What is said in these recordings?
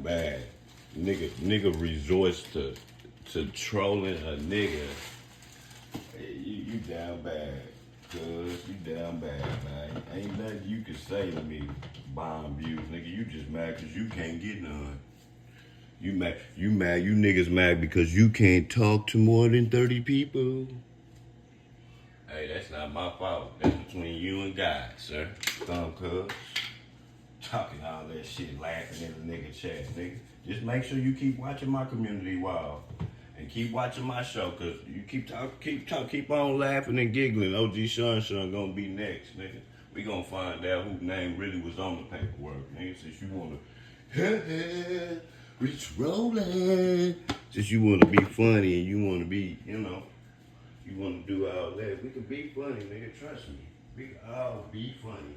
down bad. Nigga resorts to trolling a nigga. Hey, you down bad. Cuz you down bad, man. Ain't nothing you can say to me, bomb views, nigga. You just mad cause you can't get none. You mad, you niggas mad because you can't talk to more than 30 people. Hey, that's not my fault. That's between you and God, sir. Dumb cuz. Talking all that shit, laughing in the nigga chat, nigga. Just make sure you keep watching my community wild. And keep watching my show, cause you keep on laughing and giggling. OG Sean gonna be next, nigga. We gonna find out whose name really was on the paperwork, nigga. Since you wanna, it's rolling. Since you wanna be funny and you wanna be, you wanna do all that. We can be funny, nigga. Trust me. We can all be funny.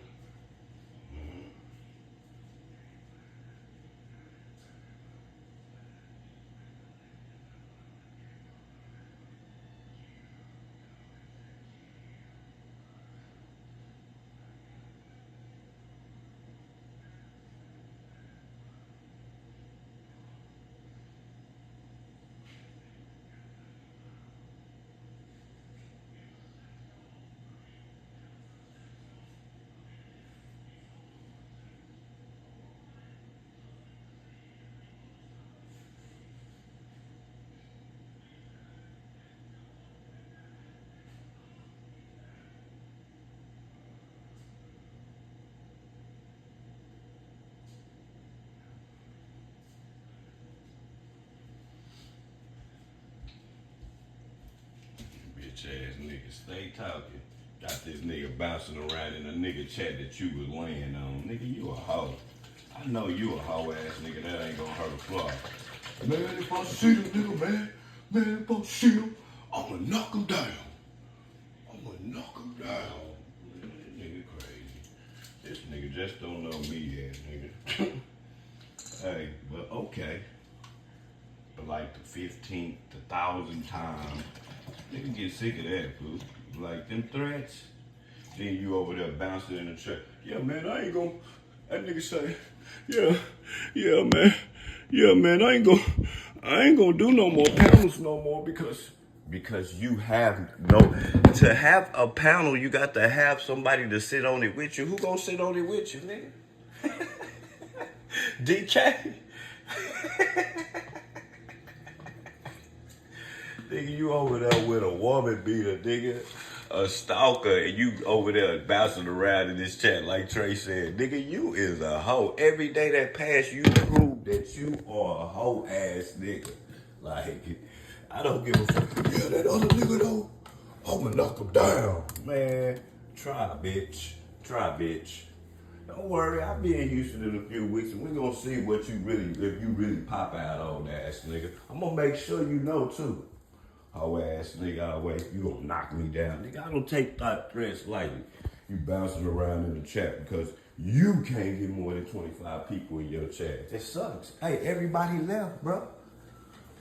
Bitch ass nigga, stay talking. Got this nigga bouncing around in a nigga chat that you was laying on. Nigga, you a hoe. I know you a hoe ass nigga, that ain't gonna hurt a fly. Man, if I see the nigga, man, if I see him, I'ma knock him down. I'ma knock him down. Man, this nigga crazy. This nigga just don't know me ass nigga. Hey, but okay. But like the 15th, the 1,000th time, nigga get sick of that, fool. Like them threats. Then you over there bouncing in the chat. Yeah, man, I ain't gonna. That nigga say, yeah, man, I ain't gonna do no more panels no more because you have no. To have a panel, you got to have somebody to sit on it with you. Who gonna sit on it with you, nigga? DK. Nigga, you over there with a woman beater, nigga, a stalker, and you over there bouncing around in this chat like Trey said. Nigga, you is a hoe. Every day that pass, you prove that you are a hoe ass nigga. Like, I don't give a fuck. Yeah, that other nigga though, I'ma knock him down. Man, try, bitch. Try, bitch. Don't worry, I'll be in Houston in a few weeks, and we're gonna see what you really, if you really pop out on ass nigga. I'm gonna make sure you know too. Hoe ass nigga, always, you gonna knock me down. Nigga, I don't take threats lightly. You bouncing around in the chat because you can't get more than 25 people in your chat. It sucks. Hey, everybody left, bro.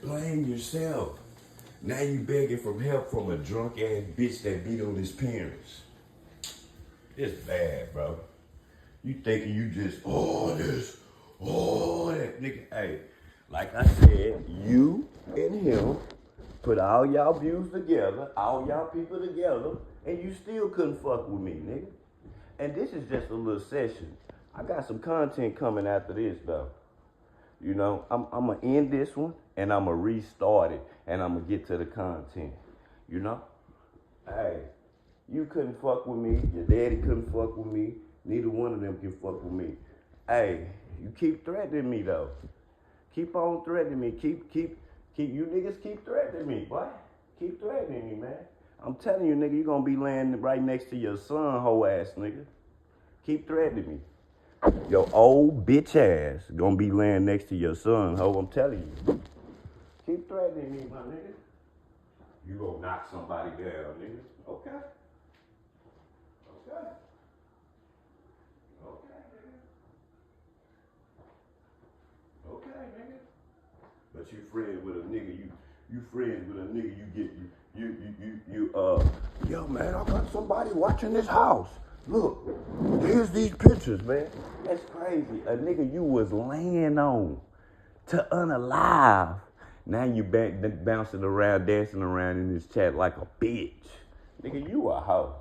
Blame yourself. Now you begging for help from a drunk ass bitch that beat on his parents. It's bad, bro. You thinking you just, this, that. Nigga, hey, like I said, you and him put all y'all views together, all y'all people together, and you still couldn't fuck with me, nigga. And this is just a little session. I got some content coming after this, though. You know, I'm going to end this one, and I'm going to restart it, and I'm going to get to the content. You know? Hey, you couldn't fuck with me. Your daddy couldn't fuck with me. Neither one of them can fuck with me. Hey, you keep threatening me, though. Keep on threatening me. You niggas keep threatening me, boy. Keep threatening me, man. I'm telling you, nigga, you gonna be laying right next to your son, hoe ass nigga. Keep threatening me. Your old bitch ass gonna be laying next to your son, hoe. I'm telling you. Keep threatening me, my nigga. You gonna knock somebody down, nigga. Okay. Okay. Okay, nigga. Okay, nigga. But you friends with a nigga, you friends with a nigga, yo man, I got somebody watching this house. Look, here's these pictures, man. That's crazy. A nigga you was laying on. to unalive. Now you bouncing around, dancing around in this chat like a bitch. Nigga, you a hoe.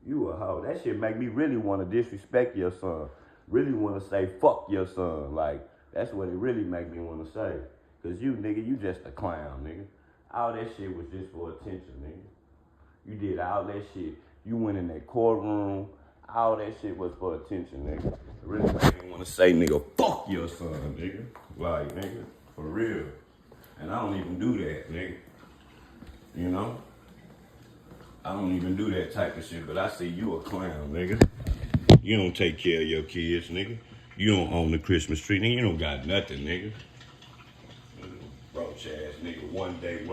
You a hoe. That shit make me really want to disrespect your son. Really want to say fuck your son. Like, that's what it really make me want to say. Cause you, nigga, you just a clown, nigga. All that shit was just for attention, nigga. You did all that shit. You went in that courtroom. All that shit was for attention, nigga. It really make me want to say, nigga, fuck your son, nigga. Like, nigga, for real. And I don't even do that, nigga. You know? I don't even do that type of shit, but I see you a clown, nigga. You don't take care of your kids, nigga. You don't own the Christmas tree, nigga. You don't got nothing, nigga. Roach ass nigga, one day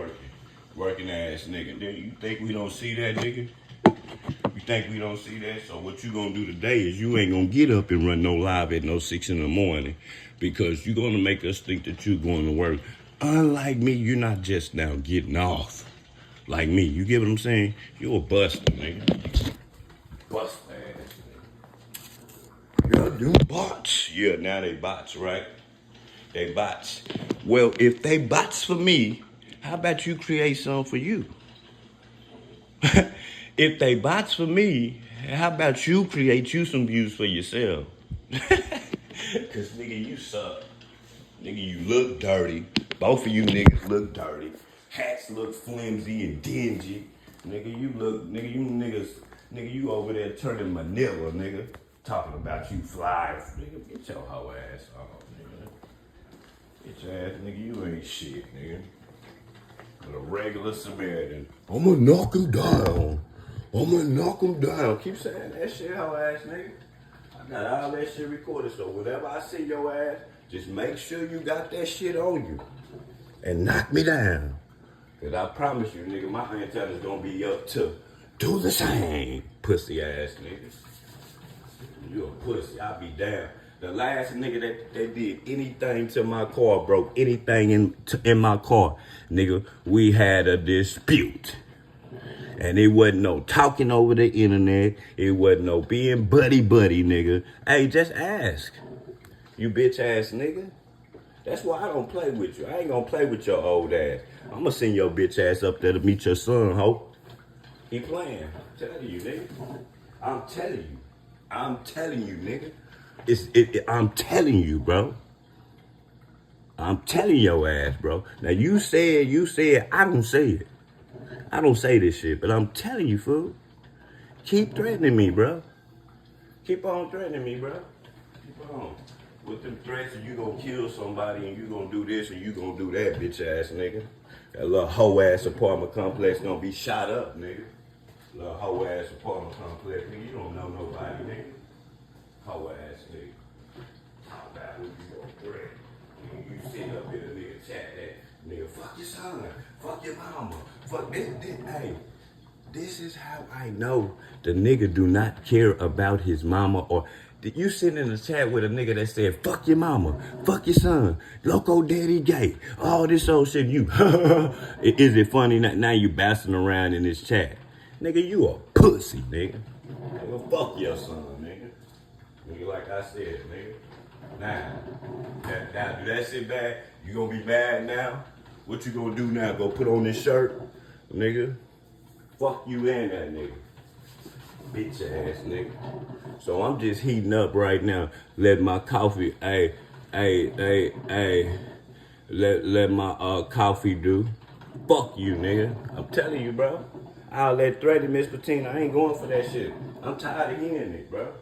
working ass nigga. You think we don't see that, nigga? You think we don't see that? So what you gonna do today is you ain't gonna get up and run no live at no 6 in the morning because you gonna make us think that you going to work. Unlike me, you're not just now getting off. Like me, you get what I'm saying? You a buster, nigga. Buster ass nigga. Yeah, them bots. Yeah, now they bots, right? They bots. Well, if they bots for me, how about you create some for you? If they bots for me, how about you create you some views for yourself? Cause nigga, you suck. Nigga, you look dirty. Both of you niggas look dirty. Hats look flimsy and dingy. Nigga, you you over there turning Manila, nigga. Talking about you fly. Nigga, get your hoe ass on, nigga. Get your ass, nigga, you ain't shit, nigga. But a regular Samaritan. I'ma knock him down. I'ma knock him down. Keep saying that shit, hoe ass nigga. I got all that shit recorded, so whenever I see your ass, just make sure you got that shit on you. And knock me down. Cause I promise you, nigga, my antenna's gonna be up to do the same. Pussy ass niggas. You a pussy, I'll be down. The last nigga that did anything to my car, broke anything in my car, nigga, we had a dispute. And it wasn't no talking over the internet. It wasn't no being buddy-buddy, nigga. Hey, just ask. You bitch ass nigga. That's why I don't play with you. I ain't gonna play with your old ass. I'm gonna send your bitch ass up there to meet your son, ho. He playing. I'm telling you, nigga. I'm telling you, nigga. I'm telling you, bro. I'm telling your ass, bro. Now you said, I don't say it. I don't say this shit, but I'm telling you, fool. Keep threatening me, bro. Keep on threatening me, bro. Keep on. With them threats and you gonna kill somebody and you gonna do this and you gonna do that, bitch ass nigga. That little hoe ass apartment complex gonna be shot up, nigga. Little hoe ass apartment complex, nigga. You don't know nobody, nigga. Hoe ass nigga. Talk about who you gonna threat. You sit up in a nigga chat that nigga, fuck your son, fuck your mama, fuck this. Hey, this is how I know the nigga do not care about his mama or. You sitting in the chat with a nigga that said, fuck your mama, fuck your son, loco daddy gay, all this old shit. You, is it funny that now you bouncing around in this chat? Nigga, you a pussy, nigga. Nigga, fuck your son, nigga. Nigga, like I said, nigga. Now, do that shit bad? You gonna be mad now? What you gonna do now? Go put on this shirt? Nigga, fuck you and that nigga. Bitch ass nigga. So I'm just heating up right now. Let my coffee, let my coffee do. Fuck you, nigga. I'm telling you, bro. All that threatening, Miss Patina, I ain't going for that shit. I'm tired of hearing it, bro.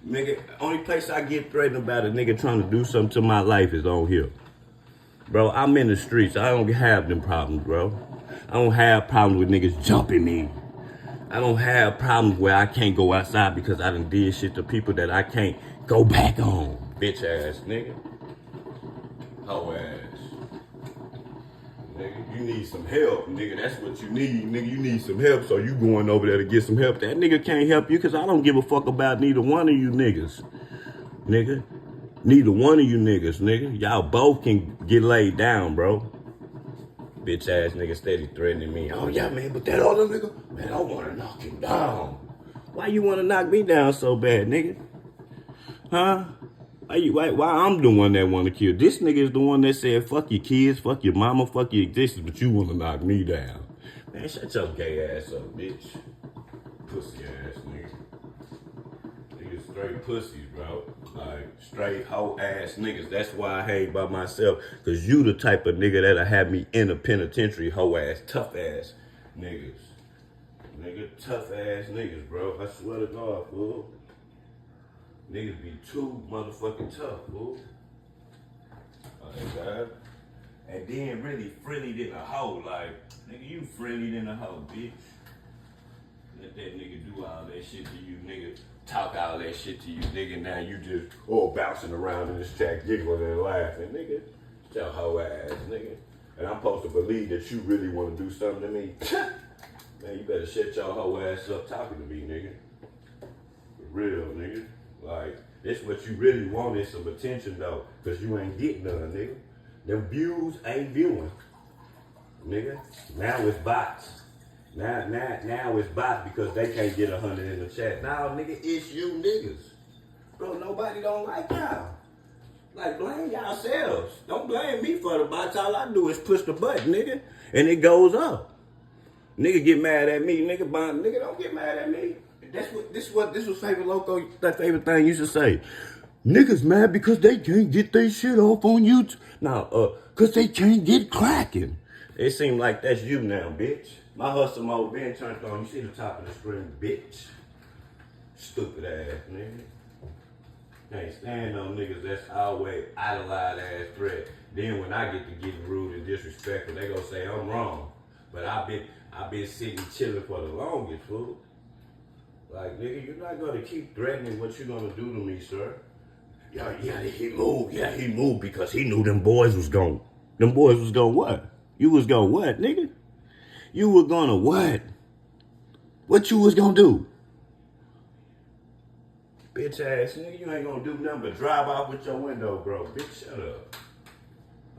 Nigga, only place I get threatened about a nigga trying to do something to my life is on here. Bro, I'm in the streets. I don't have them problems, bro. I don't have problems with niggas jumping me. I don't have problems where I can't go outside because I done did shit to people that I can't go back on. Bitch ass nigga. Hoe ass. Nigga, you need some help, nigga. That's what you need, nigga. You need some help, so you going over there to get some help. That nigga can't help you because I don't give a fuck about neither one of you niggas. Nigga. Neither one of you niggas, nigga. Y'all both can get laid down, bro. Bitch ass nigga steady threatening me. Oh yeah, man, but that other nigga, man, I wanna knock him down. Why you wanna knock me down so bad, nigga? Huh? Why I'm the one that want to kill? This nigga is the one that said, fuck your kids, fuck your mama, fuck your existence, but you want to knock me down. Man, shut your gay ass up, bitch. Pussy ass nigga. Niggas straight pussies, bro. Like, straight hoe ass niggas. That's why I hate by myself. Cause you the type of nigga that'll have me in a penitentiary, hoe ass, tough ass niggas. Nigga, tough ass niggas, bro. I swear to God, fool. Niggas be too motherfucking tough, fool. Like that. And then really friendly than a hoe. Like, nigga, you friendly than a hoe, bitch. Let that nigga do all that shit to you, nigga. Talk all that shit to you, nigga. Now you just bouncing around in this chat, giggling and laughing, nigga. Your hoe ass, nigga. And I'm supposed to believe that you really want to do something to me. Man, you better shut your hoe ass up talking to me, nigga. For real, nigga. Like, this what you really want is some attention, though. Because you ain't getting none, nigga. Them views ain't viewing. Nigga. Now it's bots. Now it's bots because they can't get 100 in the chat. Now, nigga, it's you niggas. Bro, nobody don't like y'all. Like, blame yourselves. Don't blame me for the bots. All I do is push the button, nigga. And it goes up. Nigga get mad at me. Nigga, don't get mad at me. This was favorite loco, that favorite thing you should say. Niggas mad because they can't get their shit off on YouTube. Now, cause they can't get cracking. It seems like that's you now, bitch. My hustle mode been turned on. You see the top of the screen, bitch. Stupid ass nigga. Can't stand no niggas that's always idolized ass threat. Then when I get to getting rude and disrespectful, they gonna say I'm wrong. But I've been sitting chilling for the longest, fool. Like, nigga, you're not gonna keep threatening what you're gonna do to me, sir. Yeah, he moved. Yeah, he moved because he knew them boys was gonna what? You was gonna what, nigga? You were gonna what? What you was gonna do? Bitch ass nigga, you ain't gonna do nothing but drive off with your window, bro. Bitch, shut up.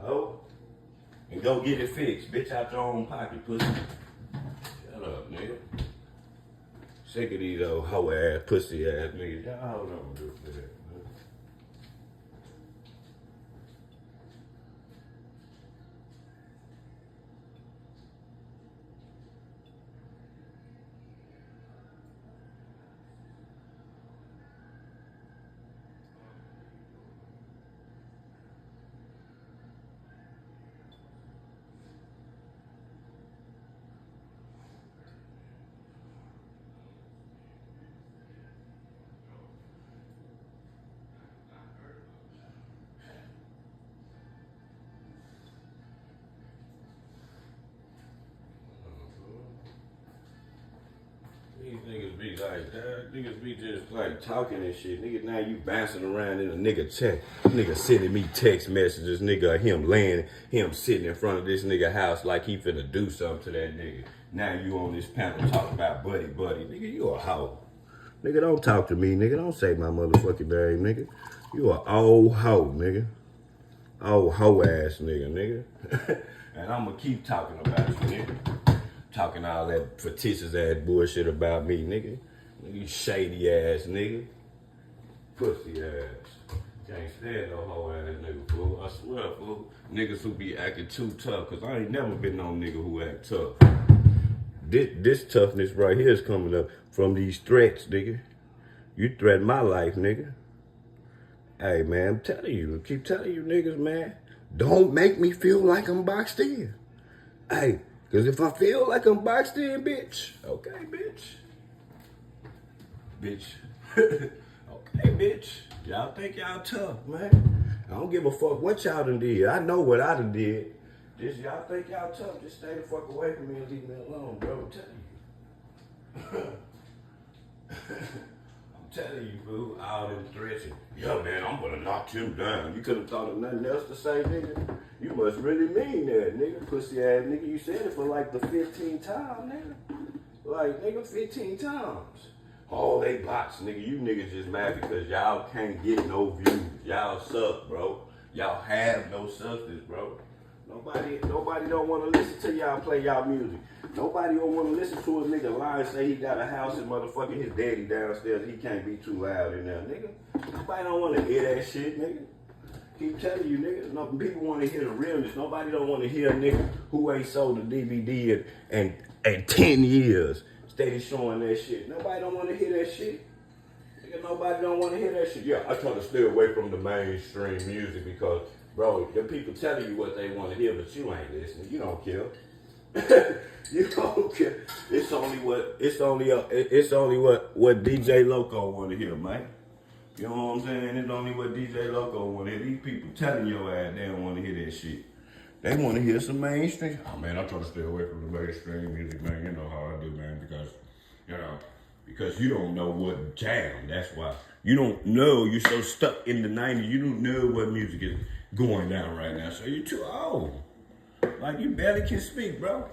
Oh? And go get it fixed. Bitch, out your own pocket, pussy. Shut up, nigga. Sick of these old hoe ass, pussy ass niggas. Y'all hold on to for that, man. These niggas be like that. Niggas be just like talking and shit. Nigga, now you bouncing around in a nigga chat. Nigga sending me text messages. Nigga, him sitting in front of this nigga house like he finna do something to that nigga. Now you on this panel talking about buddy. Nigga, you a hoe. Nigga, don't talk to me, nigga. Don't say my motherfucking name, nigga. You a old hoe, nigga. Old hoe ass nigga. And I'ma keep talking about you, nigga. Talking all that fictitious ass bullshit about me, nigga. You shady ass nigga. Pussy ass. Can't stand no hoe ass nigga, fool. I swear, fool. Niggas who be acting too tough, cause I ain't never been no nigga who act tough. This toughness right here is coming up from these threats, nigga. You threaten my life, nigga. Hey, man, I'm telling you. Keep telling you niggas, man. Don't make me feel like I'm boxed in. Hey. Because if I feel like I'm boxed in, bitch, okay, bitch. Okay, bitch. Y'all think y'all tough, man. I don't give a fuck what y'all done did. I know what I done did. Just y'all think y'all tough, just stay the fuck away from me and leave me alone, bro. I'm telling you. I'm telling you, boo, all them threats. Yo, man, I'm gonna knock him down. You could have thought of nothing else to say, nigga. You must really mean that, nigga. Pussy ass nigga. You said it for like the 15th time, nigga. Like, nigga, 15 times. Oh, they bots, nigga. You niggas just mad because y'all can't get no views. Y'all suck, bro. Y'all have no substance, bro. Nobody don't want to listen to y'all play y'all music. Nobody don't want to listen to a nigga lie and say he got a house and motherfucking his daddy downstairs. He can't be too loud in there, nigga. Nobody don't want to hear that shit, nigga. Keep telling you, nigga. No, people want to hear the realness. Nobody don't want to hear a nigga who ain't sold a DVD in 10 years steady showing that shit. Nobody don't want to hear that shit. Nigga, nobody don't want to hear that shit. Yeah, I try to stay away from the mainstream music because, bro, the people telling you what they want to hear, but you ain't listening. You don't care. You don't care. It's only what DJ Loco want to hear, man. You know what I'm saying? It's only what DJ Loco want to hear. These people telling your ass they don't want to hear that shit. They want to hear some mainstream. Oh man, I try to stay away from the mainstream music, man. You know how I do, man, because you don't know what jam. That's why. You don't know. You're so stuck in the 90s. You don't know what music is going down right now. So you're too old. Like you barely can speak, bro.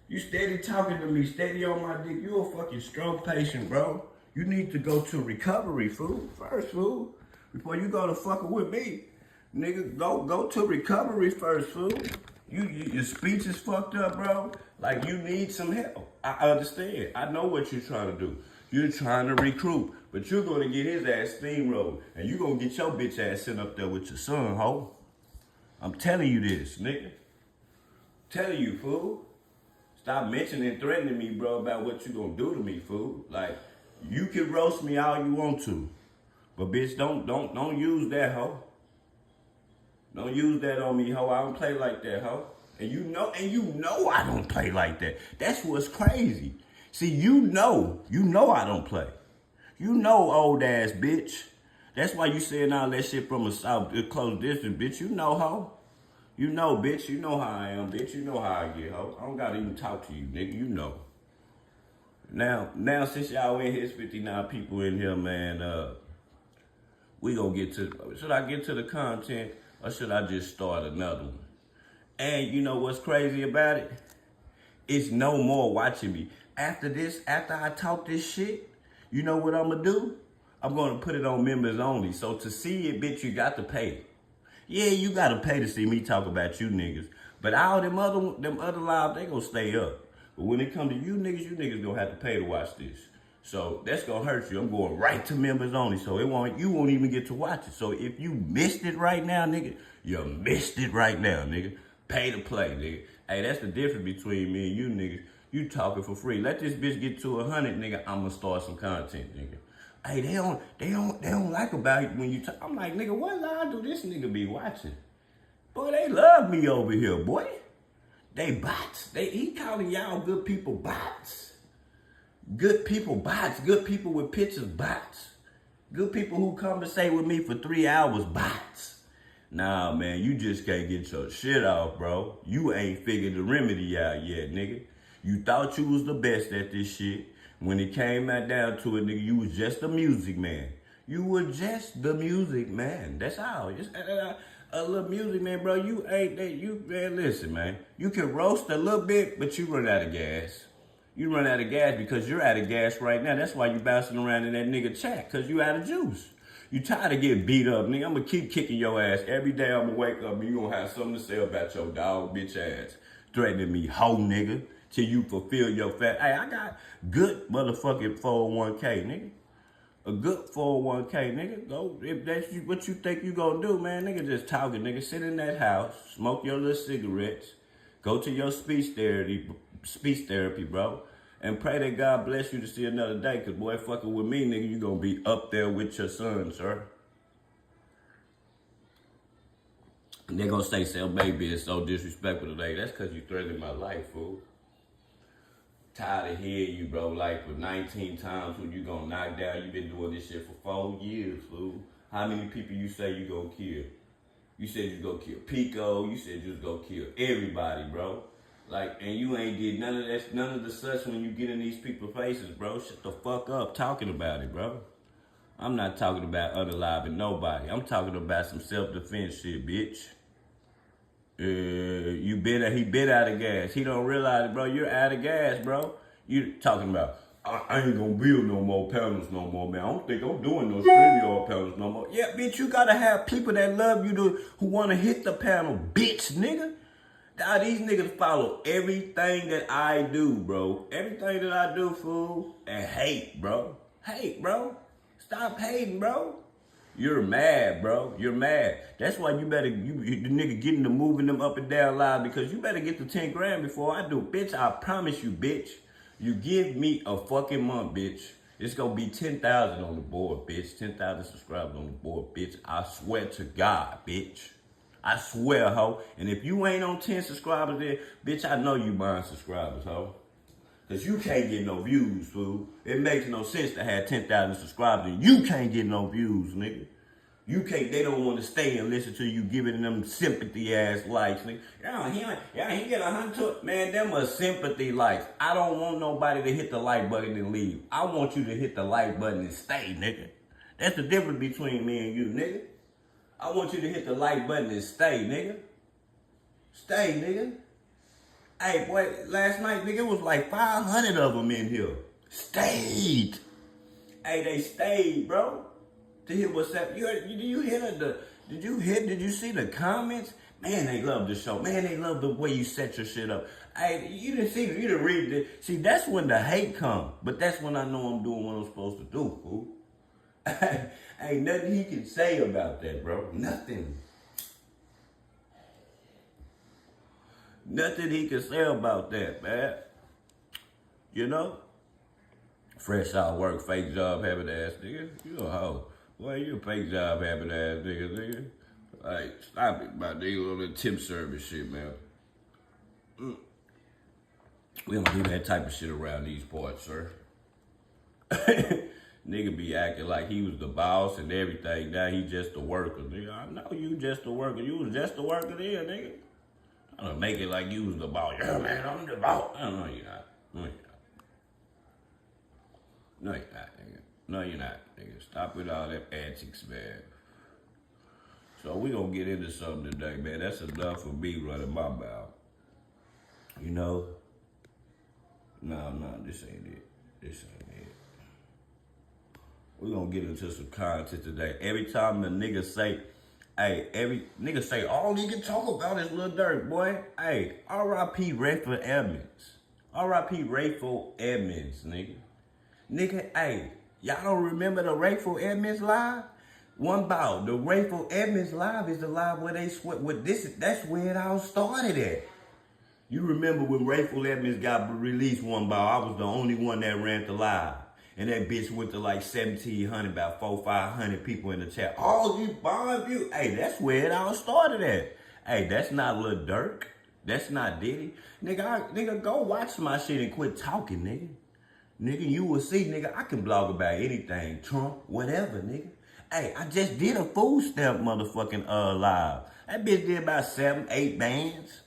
You steady talking to me, steady on my dick. You a fucking stroke patient, bro. You need to go to recovery, fool. First, fool. Before you go to fucking with me. Nigga, go to recovery first, fool. Your speech is fucked up, bro. Like, you need some help. I understand. I know what you're trying to do. You're trying to recruit. But you're going to get his ass steamrolled. And you're going to get your bitch ass sent up there with your son, ho. I'm telling you this, nigga. Telling you, fool. Stop mentioning and threatening me, bro, about what you going to do to me, fool. Like, you can roast me all you want to. But, bitch, don't use that, ho. Don't use that on me, ho. I don't play like that, ho. And you know I don't play like that. That's what's crazy. See, you know I don't play. You know, old ass bitch. That's why you saying all that shit from a close distance, bitch. You know, ho. You know, bitch. You know how I am, bitch. You know how I get, ho. I don't gotta even talk to you, nigga. You know. Now, since y'all in here, it's 59 people in here, man. We gonna get to. Should I get to the content? Or should I just start another one? And you know what's crazy about it? It's no more watching me. After I talk this shit, you know what I'm gonna do? I'm gonna put it on members only. So to see it, bitch, you got to pay. Yeah, you gotta pay to see me talk about you niggas. But all them other lives, they gonna stay up. But when it come to you niggas gonna have to pay to watch this. So that's gonna hurt you. I'm going right to members only. So you won't even get to watch it. So if you missed it right now, nigga, you missed it right now, nigga. Pay to play, nigga. Hey, that's the difference between me and you niggas. You talking for free. Let this bitch get to 100, nigga. I'ma start some content, nigga. Hey, they don't like about it when you talk. I'm like, nigga, what lie do this nigga be watching? Boy, they love me over here, boy. They bots. He calling y'all good people bots. Good people bots. Good people with pictures bots. Good people who conversate with me for 3 hours bots. Nah, man, you just can't get your shit off, bro. You ain't figured the remedy out yet, nigga. You thought you was the best at this shit. When it came out down to it, nigga, you was just a music man. You were just the music man. That's all. Just a little music man, bro. You ain't that. Man, listen, man. You can roast a little bit, but you run out of gas. You run out of gas because you're out of gas right now. That's why you bouncing around in that nigga chat, because you out of juice. You tired of getting beat up, nigga. I'm going to keep kicking your ass. Every day I'm going to wake up and you going to have something to say about your dog bitch ass. Threatening me, hoe nigga, till you fulfill your fat. Hey, I got good motherfucking 401k, nigga. A good 401k, nigga. Go, if that's what you think you going to do, man, nigga, just talking, nigga. Sit in that house, smoke your little cigarettes, go to your speech therapy, bro. And pray that God bless you to see another day. Because, boy, fucking with me, nigga, you going to be up there with your son, sir. And they're going to say, "Sell baby is so disrespectful today." That's because you threatened my life, fool. Tired of hearing you, bro. Like, for 19 times when you going to knock down. You been doing this shit for 4 years, fool. How many people you say you going to kill? You said you going to kill Pico. You said you was going to kill everybody, bro. Like, and you ain't did none of that, none of the such when you get in these people's faces, bro. Shut the fuck up talking about it, bro. I'm not talking about unaliving nobody. I'm talking about some self-defense shit, bitch. He been out of gas. He don't realize it, bro. You're out of gas, bro. You talking about, I ain't gonna build no more panels no more, man. I don't think I'm doing no stereo panels no more. Yeah, bitch, you gotta have people that love you who wanna hit the panel, bitch, nigga. Now, these niggas follow everything that I do, bro. Everything that I do, fool. And hate, bro. Hate, bro. Stop hating, bro. You're mad, bro. You're mad. That's why you better, the nigga getting to moving them up and down live, because you better get the 10 grand before I do. Bitch, I promise you, bitch. You give me a fucking month, bitch. It's gonna be 10,000 on the board, bitch. 10,000 subscribers on the board, bitch. I swear to God, bitch. I swear, ho. And if you ain't on 10 subscribers there, bitch, I know you buying subscribers, ho. Because you can't get no views, fool. It makes no sense to have 10,000 subscribers and you can't get no views, nigga. You can't, they don't want to stay and listen to you giving them sympathy ass likes, nigga. He get 100, man, them are sympathy likes. I don't want nobody to hit the like button and leave. I want you to hit the like button and stay, nigga. That's the difference between me and you, nigga. I want you to hit the like button and stay, nigga. Stay, nigga. Hey, boy, last night, nigga, it was like 500 of them in here. Stayed. Hey, they stayed, bro. To hear what's up. Did you see the comments? Man, they love the show. Man, they love the way you set your shit up. Hey, you didn't read it. See, that's when the hate come. But that's when I know I'm doing what I'm supposed to do, fool. Ain't nothing he can say about that, bro. Nothing. Nothing he can say about that, man. You know? Fresh out work, fake job, having ass nigga. You a hoe. Boy, you a fake job, having ass nigga. Like, stop it, my nigga, on the tip service shit, man. We don't do that type of shit around these parts, sir. Nigga be acting like he was the boss and everything. Now he just a worker, nigga. I know you just a worker. You was just a worker there, nigga. I don't make it like you was the boss. Yeah, man, I'm the boss. No, you're not. No, you're not. No, you're not, nigga. No, you're not, nigga. Stop with all that antics, man. So we gonna get into something today, man. That's enough for me running my mouth. You know? No, this ain't it. This ain't it. We gonna get into some content today. Every time the nigga say, hey, every nigga say, all he can talk about is Lil Durk, boy. Hey, R.I.P. Raful Edmonds. R.I.P. Raful Edmonds, nigga. Nigga, hey, y'all don't remember the Raful Edmonds live? One bout. The Raful Edmonds live is the live where they sweat with this. That's where it all started at. You remember when Raful Edmonds got released one bout? I was the only one that ran the live. And that bitch went to like 1,700, about 400-500 people in the chat. All you bond view. Hey, that's where it all started at. Hey, that's not Lil Durk. That's not Diddy. Nigga, go watch my shit and quit talking, nigga. Nigga, you will see, nigga, I can blog about anything. Trump, whatever, nigga. Hey, I just did a food stamp motherfucking live. That bitch did about 7-8 bands.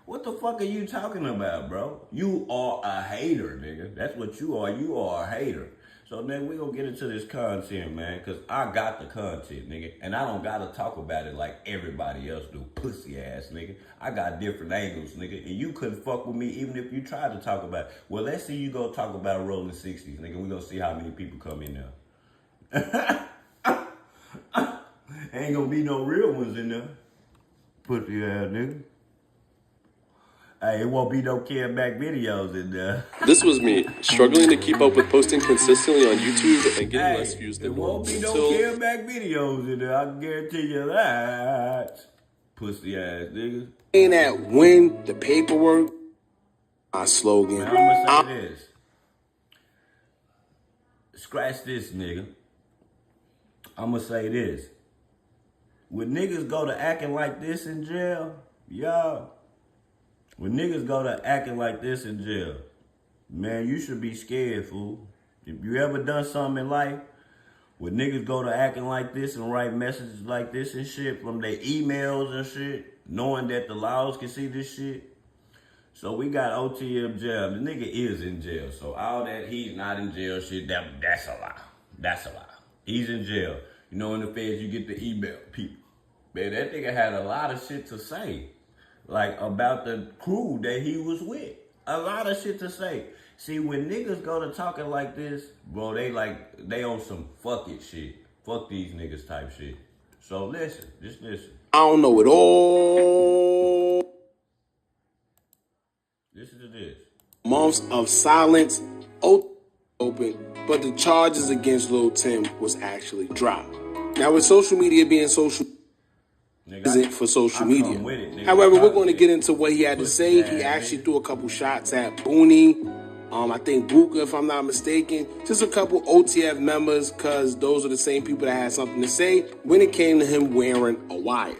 What the fuck are you talking about, bro? You are a hater, nigga. That's what you are. You are a hater. So, man, we gonna get into this content, man, because I got the content, nigga. And I don't gotta talk about it like everybody else do, pussy ass, nigga. I got different angles, nigga. And you couldn't fuck with me even if you tried to talk about it. Well, let's see you go talk about rolling 60s, nigga. We gonna see how many people come in there. Ain't gonna be no real ones in there. Pussy ass, nigga. Hey, it won't be no back videos in there. This was me, struggling to keep up with posting consistently on YouTube and getting less views than normal. It won't be no back videos in there, I can guarantee you that. Pussy ass niggas. Saying that win the paperwork, our slogan. Man, I'm gonna say this. Scratch this, nigga. I'm gonna say this. When niggas go to acting like this in jail, y'all. When niggas go to acting like this in jail, man, you should be scared, fool. If you ever done something in life, when niggas go to acting like this and write messages like this and shit from their emails and shit, knowing that the laws can see this shit. So we got OTM jail. The nigga is in jail. So all that he's not in jail shit, that's a lie. That's a lie. He's in jail. You know, in the feds, you get the email people. Man, that nigga had a lot of shit to say. Like, about the crew that he was with. A lot of shit to say. See, when niggas go to talking like this, bro, they on some fuck it shit. Fuck these niggas type shit. So listen, just listen. I don't know it all. months of silence open, but the charges against Lil Tim was actually dropped. Now, with social media being social isn't for social media. However, we're going to get into what he had to say. He actually threw a couple shots at Booney. I think Buka, if I'm not mistaken, just a couple OTF members, because those are the same people that had something to say when it came to him wearing a wire.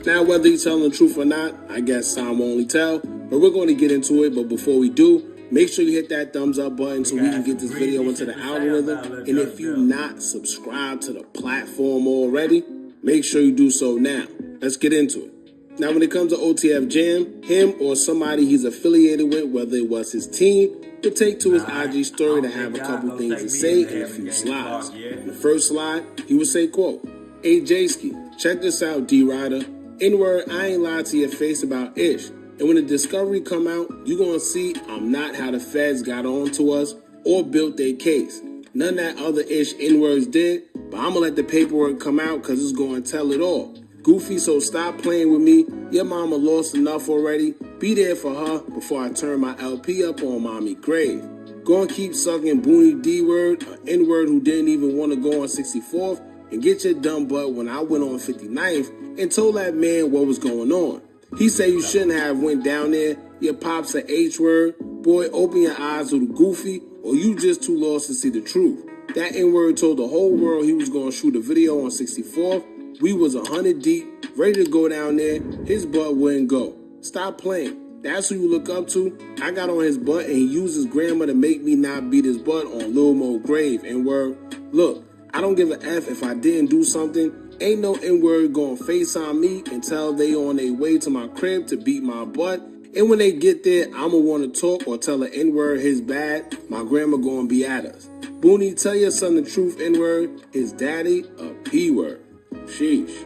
Now, whether he's telling the truth or not, I guess time will only tell, but we're going to get into it. But before we do, make sure you hit that thumbs up button so we can get this video into the algorithm. And if you're not subscribed to the platform already, make sure you do so now. Let's get into it. Now, when it comes to OTF Jam, him or somebody he's affiliated with, whether it was his team, would take to his IG story to have a couple things to say and a few slides. In the first slide, he would say, quote, "Hey J-Ski, check this out, D-Rider. N-word, I ain't lied to your face about Ish. And when the discovery come out, you gonna see I'm not how the feds got on to us or built their case. None of that other Ish N-words did, but I'm gonna let the paperwork come out because it's gonna tell it all. Goofy, so stop playing with me. Your mama lost enough already. Be there for her before I turn my LP up on mommy grave. Go and keep sucking Booney D-word, an N-word who didn't even want to go on 64th, and get your dumb butt when I went on 59th and told that man what was going on. He said you shouldn't have went down there. Your pop's a H-word. Boy, open your eyes to the Goofy, or you just too lost to see the truth. That N-word told the whole world he was going to shoot a video on 64th. We was 100 deep, ready to go down there. His butt wouldn't go. Stop playing. That's who you look up to. I got on his butt and he used his grandma to make me not beat his butt on Lil Mo grave. N-word. Look, I don't give a F if I didn't do something. Ain't no N-word gonna FaceTime me until they on their way to my crib to beat my butt. And when they get there, I'ma wanna talk or tell an N-word his bad. My grandma gonna be at us. Booney, tell your son the truth, N-word. His daddy a P-word. Sheesh.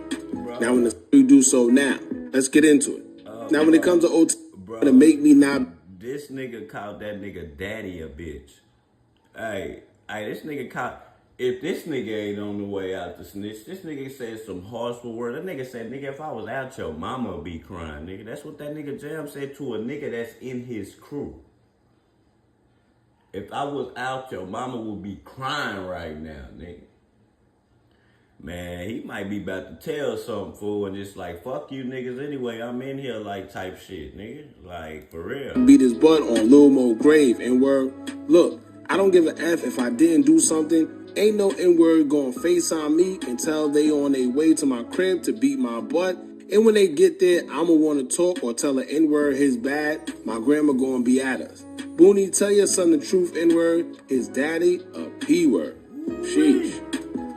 Now when you do so now, let's get into it. Now when it comes to OT, to make me not. This nigga called that nigga daddy a bitch. Hey, this nigga called. If this nigga ain't on the way out to snitch, this nigga said some harsh words. That nigga said, nigga, if I was out, your mama would be crying, nigga. That's what that nigga Jam said to a nigga that's in his crew. If I was out, your mama would be crying right now, nigga. Man, he might be about to tell something, fool, and just like, fuck you niggas anyway, I'm in here, like, type shit, nigga. Like, for real. Beat his butt on Lil Mo grave, N-word. Look, I don't give a F if I didn't do something. Ain't no N-word gonna FaceTime me until they on their way to my crib to beat my butt. And when they get there, I'ma wanna talk or tell an N-word his bad. My grandma gonna be at us. Booney, tell your son the truth, N-word. His daddy a P-word. Sheesh.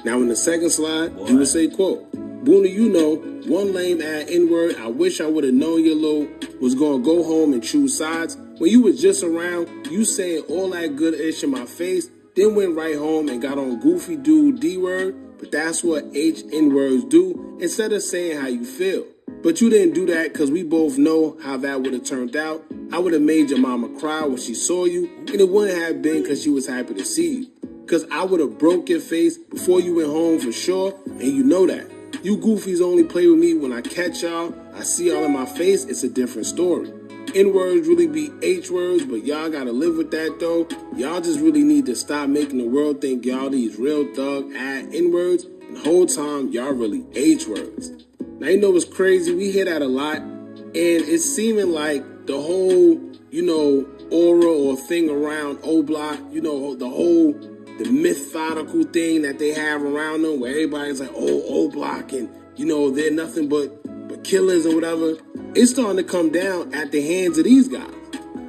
Now in the second slide, he would say, quote, "Booney, you know, one lame ass N-word, I wish I would have known your little was gonna go home and choose sides. When you was just around, you saying all that good ish in my face, then went right home and got on Goofy Dude D-word, but that's what H N-words do instead of saying how you feel. But you didn't do that because we both know how that would have turned out. I would have made your mama cry when she saw you, and it wouldn't have been because she was happy to see you. Because I would have broke your face before you went home for sure, and you know that. You goofies only play with me when I catch y'all. I see y'all in my face, it's a different story. N-words really be H-words, but y'all gotta live with that though. Y'all just really need to stop making the world think y'all these real thug-ass N-words, and the whole time y'all really H-words. Now you know what's crazy? We hear that a lot, and it's seeming like the whole, aura or thing around O-Block, the mythological thing that they have around them where everybody's like, oh, O-Block, and, they're nothing but killers or whatever. It's starting to come down at the hands of these guys.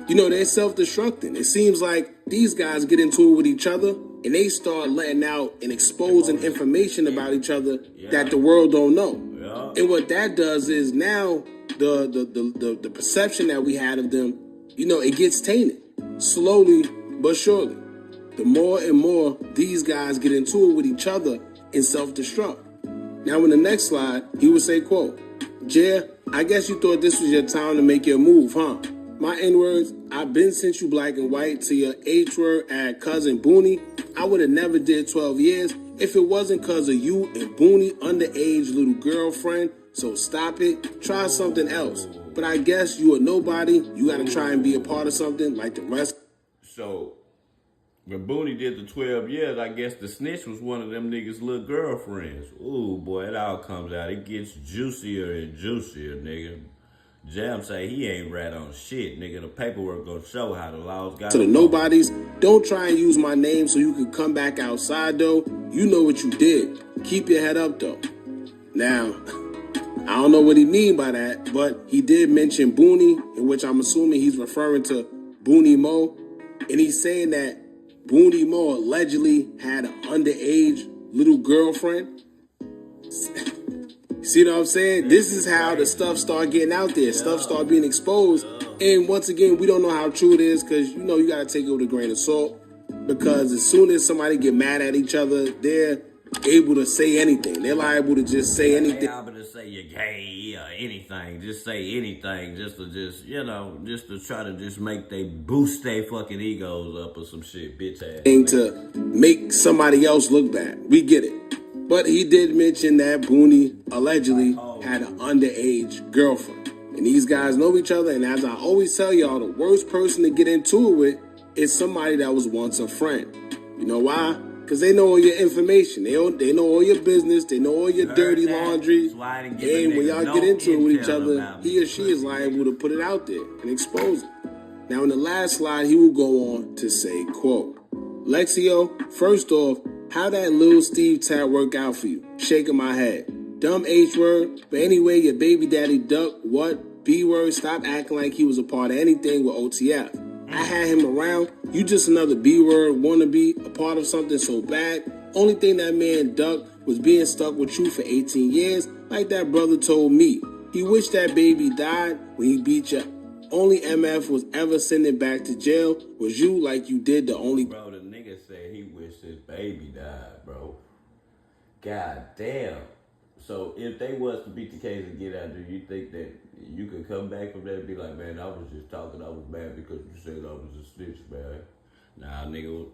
They're self-destructing. It seems like these guys get into it with each other and they start letting out and exposing information about each other that the world don't know. Yeah. And what that does is now the perception that we had of them, it gets tainted slowly but surely. The more and more these guys get into it with each other and self-destruct. Now in the next slide, he would say, quote, "Jer, I guess you thought this was your time to make your move, huh? My N-words, I've been since you black and white to your H-word at cousin Booney. I would have never did 12 years if it wasn't because of you and Booney underage little girlfriend. So stop it. Try something else. but I guess you a nobody. You got to try and be a part of something like the rest. So, when Booney did the 12 years, I guess the snitch was one of them niggas' little girlfriends. Ooh, boy, it all comes out. It gets juicier and juicier, nigga. Jam say he ain't rat on shit, nigga. The paperwork gonna show how the laws got to the nobodies. Don't try and use my name so you can come back outside, though. You know what you did. Keep your head up, though. Now, I don't know what he mean by that, but he did mention Booney, in which I'm assuming he's referring to Booney Mo, and he's saying that Booney Mo allegedly had an underage little girlfriend. See what I'm saying? This is how the stuff start getting out there. Stuff start being exposed. And once again, we don't know how true it is because, you know, you got to take it with a grain of salt. Because as soon as somebody get mad at each other, they're able to say anything. They're liable to just say anything. They're liable to say you're gay or anything. Just say anything just to try to just make they boost their fucking egos up or some shit, bitch ass. To make somebody else look bad. We get it. But he did mention that Booney allegedly had an underage girlfriend. And these guys know each other. And as I always tell y'all, the worst person to get into it with is somebody that was once a friend. You know why? Because they know all your information. They know all your business. They know all your dirty laundry. And when y'all get into it with each other, he or she is liable to put it out there and expose it. Now, in the last slide, he will go on to say, quote, Lexio, first off, how that little Steve tat work out for you? Shaking my head. Dumb H word. But anyway, your baby daddy duck. What? B word. Stop acting like he was a part of anything with OTF. I had him around. You just another B word. Wanna be a part of something so bad. Only thing that man duck was being stuck with you for 18 years. Like that brother told me. He wished that baby died when he beat you. Only MF was ever sending back to jail was you, like you did the only. Bro, the nigga said he wished his baby died, bro. God damn. So if they was to beat the case and get out there, you think that you could come back from that and be like, man, I was just talking, I was mad because you said I was a snitch, man. Nah, nigga,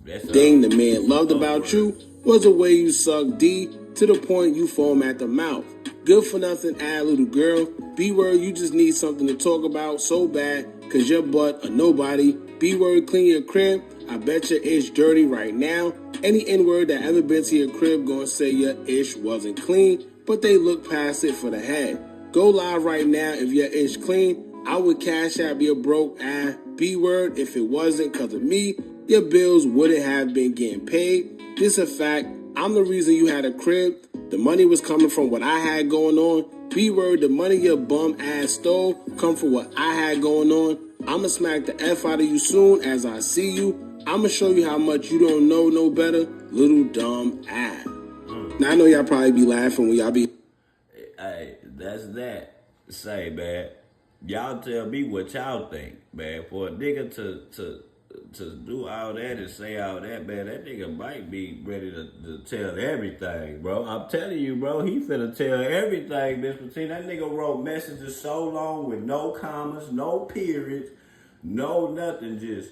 that's thing the man loved about you was the way you sucked D to the point you foam at the mouth. Good for nothing, ad little girl. B-word, you just need something to talk about so bad, cause your butt a nobody. B-word, clean your crib. I bet your ish dirty right now. Any N-word that ever been to your crib gonna say your ish wasn't clean, but they look past it for the head. Go live right now if your ish clean. I would cash out your broke ass B-word if it wasn't cause of me. Your bills wouldn't have been getting paid. This a fact. I'm the reason you had a crib. The money was coming from what I had going on. B-word, the money your bum ass stole come from what I had going on. I'ma smack the F out of you soon as I see you. I'ma show you how much you don't know no better, little dumb ass. Now I know y'all probably be laughing when y'all be. Hey, that's that. Say, man, y'all tell me what y'all think, man. For a nigga to do all that and say all that, man, that nigga might be ready to tell everything, bro. I'm telling you, bro, he finna tell everything, Miss Petit. That nigga wrote messages so long with no commas, no periods, no nothing, just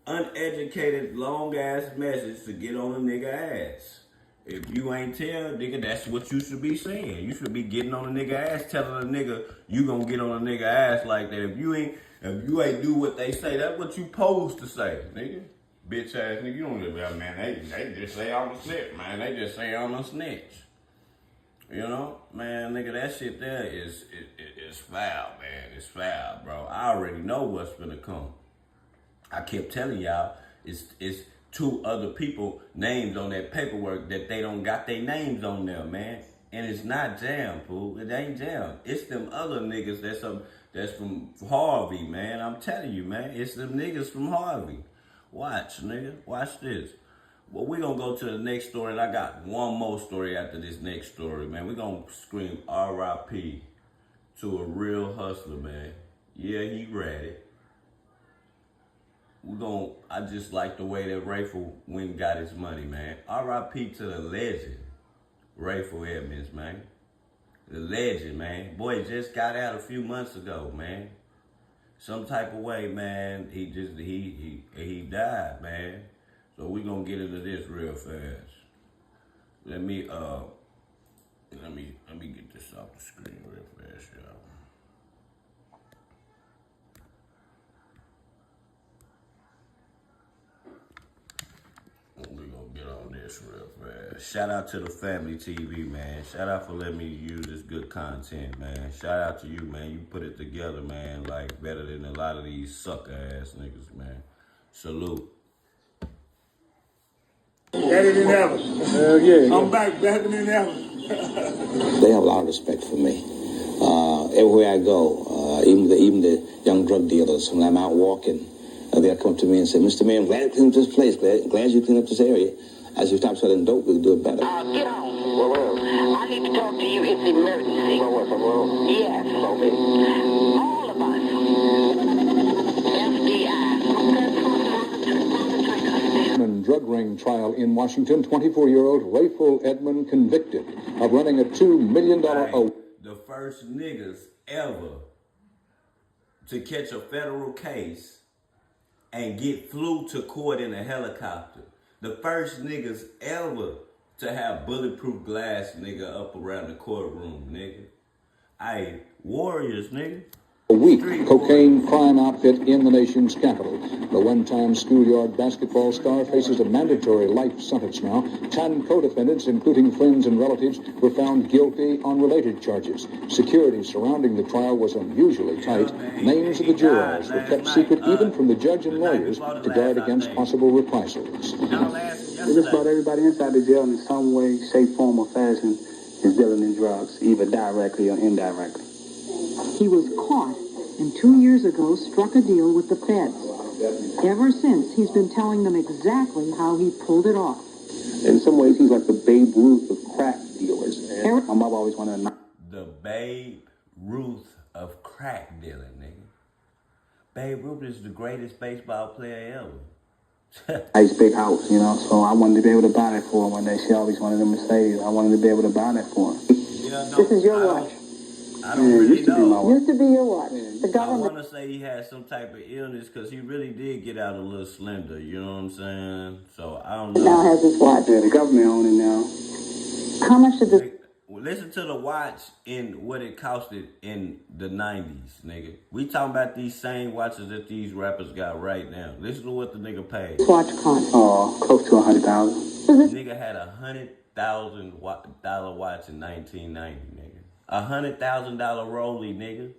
uneducated, long-ass message to get on a nigga ass. If you ain't tell, nigga, that's what you should be saying. You should be getting on a nigga ass, telling a nigga you gonna get on a nigga ass like that. If you ain't do what they say, that's what you supposed to say, nigga. Bitch ass nigga, you don't live out, man. They just say I'm a snitch, man. They just say I'm a snitch. You know, man, nigga, that shit there is foul, man. It's foul, bro. I already know what's gonna come. I kept telling y'all, it's two other people names on that paperwork that they don't got their names on there, man. And it's not Jam, fool. It ain't Jam. It's them other niggas that's from Harvey, man. I'm telling you, man. It's them niggas from Harvey. Watch, nigga. Watch this. Well, we gonna go to the next story, and I got one more story after this next story, man. We gonna scream R.I.P. to a real hustler, man. Yeah, he ready. I just like the way that Raful went and got his money, man. R.I.P. to the legend, Raful Edmonds, man. The legend, man. Boy, just got out a few months ago, man. Some type of way, man, he died, man. So we gonna get into this real fast. Let me get this off the screen real fast, y'all. real, man. Shout out to the family TV, man. Shout out for letting me use this good content, man. Shout out to you, man. You put it together, man, like better than a lot of these sucker ass niggas, man. Salute. Better than ever. Hell yeah. I'm back better than ever. They have a lot of respect for me. Everywhere I go, even the young drug dealers, when I'm out walking, they'll come to me and say, Mr. Mayor, I'm glad you cleaned up this place. Glad you cleaned up this area. As you stop selling dope, we'll do it better. Get on. I need to talk to you. It's emergency. Yes. All of us. FBI. Drug ring trial in Washington. 24-year-old Raful Edmond convicted of running a $2 million... The first niggas ever to catch a federal case and get flew to court in a helicopter. The first niggas ever to have bulletproof glass, nigga, up around the courtroom, nigga. Aye, warriors, nigga. A weak cocaine crime outfit in the nation's capital. The one-time schoolyard basketball star faces a mandatory life sentence now. 10 co-defendants, including friends and relatives, were found guilty on related charges. Security surrounding the trial was unusually tight. Names of the jurors were kept secret even from the judge and lawyers to guard against possible reprisals. Just about everybody inside the jail in some way, shape, form, or fashion is dealing in drugs, either directly or indirectly. He was caught and 2 years ago struck a deal with the feds. Ever since, he's been telling them exactly how he pulled it off. In some ways, he's like the Babe Ruth of crack dealers. And my mother always wanted to know. The Babe Ruth of crack dealing, nigga. Babe Ruth is the greatest baseball player ever. Nice big house, you know, so I wanted to be able to buy that for her one day. She always wanted a Mercedes. I wanted to be able to buy that for her. This is your watch. I don't really know. Used to be your watch. The I government. want to say he had some type of illness because he really did get out a little slender, you know what I'm saying? So I don't know. Now has his watch. Yeah, the government own it now. How much did this? Listen to the watch in what it costed in the 90s, nigga. We talking about these same watches that these rappers got right now. Listen to what the nigga paid. Watch cost? Oh, close to 100,000. Nigga had $100,000 watch in 1990, nigga. $100,000 rollie, nigga.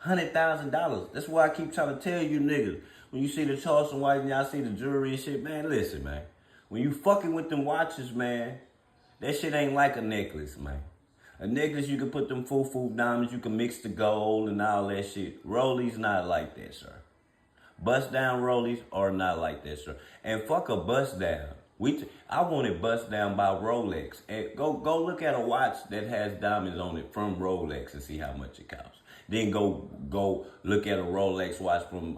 $100,000. That's why I keep trying to tell you niggas. When you see the Charleston White and y'all see the jewelry and shit, man, listen, man. When you fucking with them watches, man, that shit ain't like a necklace, man. A necklace, you can put them full diamonds, you can mix the gold and all that shit. Rollies not like that, sir. Bust down rollies are not like that, sir. And fuck a bust down. I want it bust down by Rolex. And go look at a watch that has diamonds on it from Rolex and see how much it costs. Then go look at a Rolex watch from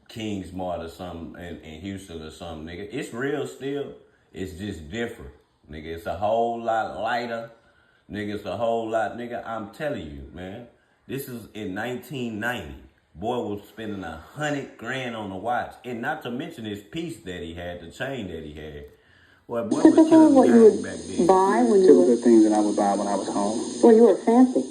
Kingsmart or something in Houston or something, nigga. It's real still. It's just different, nigga. It's a whole lot lighter. Nigga, it's a whole lot, nigga. I'm telling you, man. This is in 1990. Boy was spending $100,000 on a watch. And not to mention his piece that he had, the chain that he had. Boy was killing what you would back then. buy when you Typical were... things that I would buy when I was home. Well, you were fancy.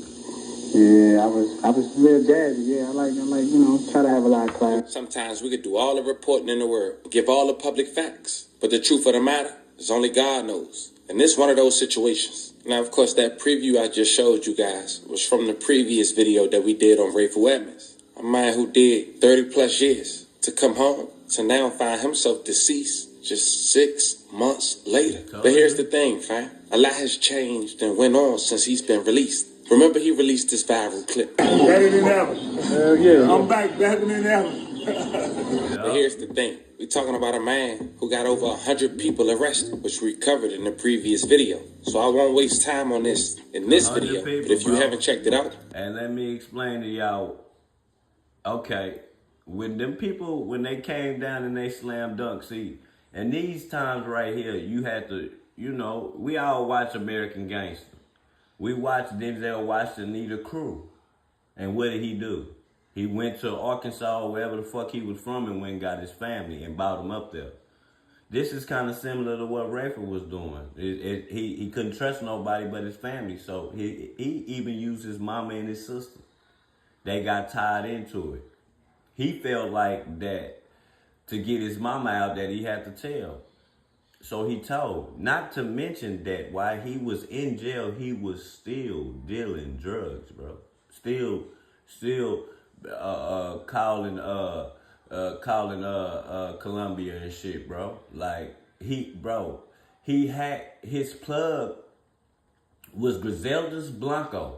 Yeah, I was real jazzy. Yeah, I like, you know, try to have a lot of class. Sometimes we could do all the reporting in the world, give all the public facts, but the truth of the matter is only God knows. And this is one of those situations. Now, of course, that preview I just showed you guys was from the previous video that we did on Raful Edmond. A man who did 30 plus years to come home to now find himself deceased just 6 months later. But here's the thing, fam. A lot has changed and went on since he's been released. Remember, he released this viral clip. Better than ever. Hell yeah. I'm back better than ever. But here's the thing. We're talking about a man who got over 100 people arrested, which we covered in the previous video. So I won't waste time on this in this video. But if you haven't checked it out. And let me explain to y'all. Okay, when them people, when they came down and they slam dunk, see, and these times right here, you had to, you know, we all watch American Gangster. We watched Denzel Washington need a crew. And what did he do? He went to Arkansas, wherever the fuck he was from, and went and got his family and brought him up there. This is kind of similar to what Raful was doing. He couldn't trust nobody but his family, so he even used his mama and his sister. They got tied into it. He felt like that to get his mama out that he had to tell. So he told. Not to mention that while he was in jail, he was still dealing drugs, bro. Still calling Colombia and shit, bro. Like he had his plug was Griselda's Blanco,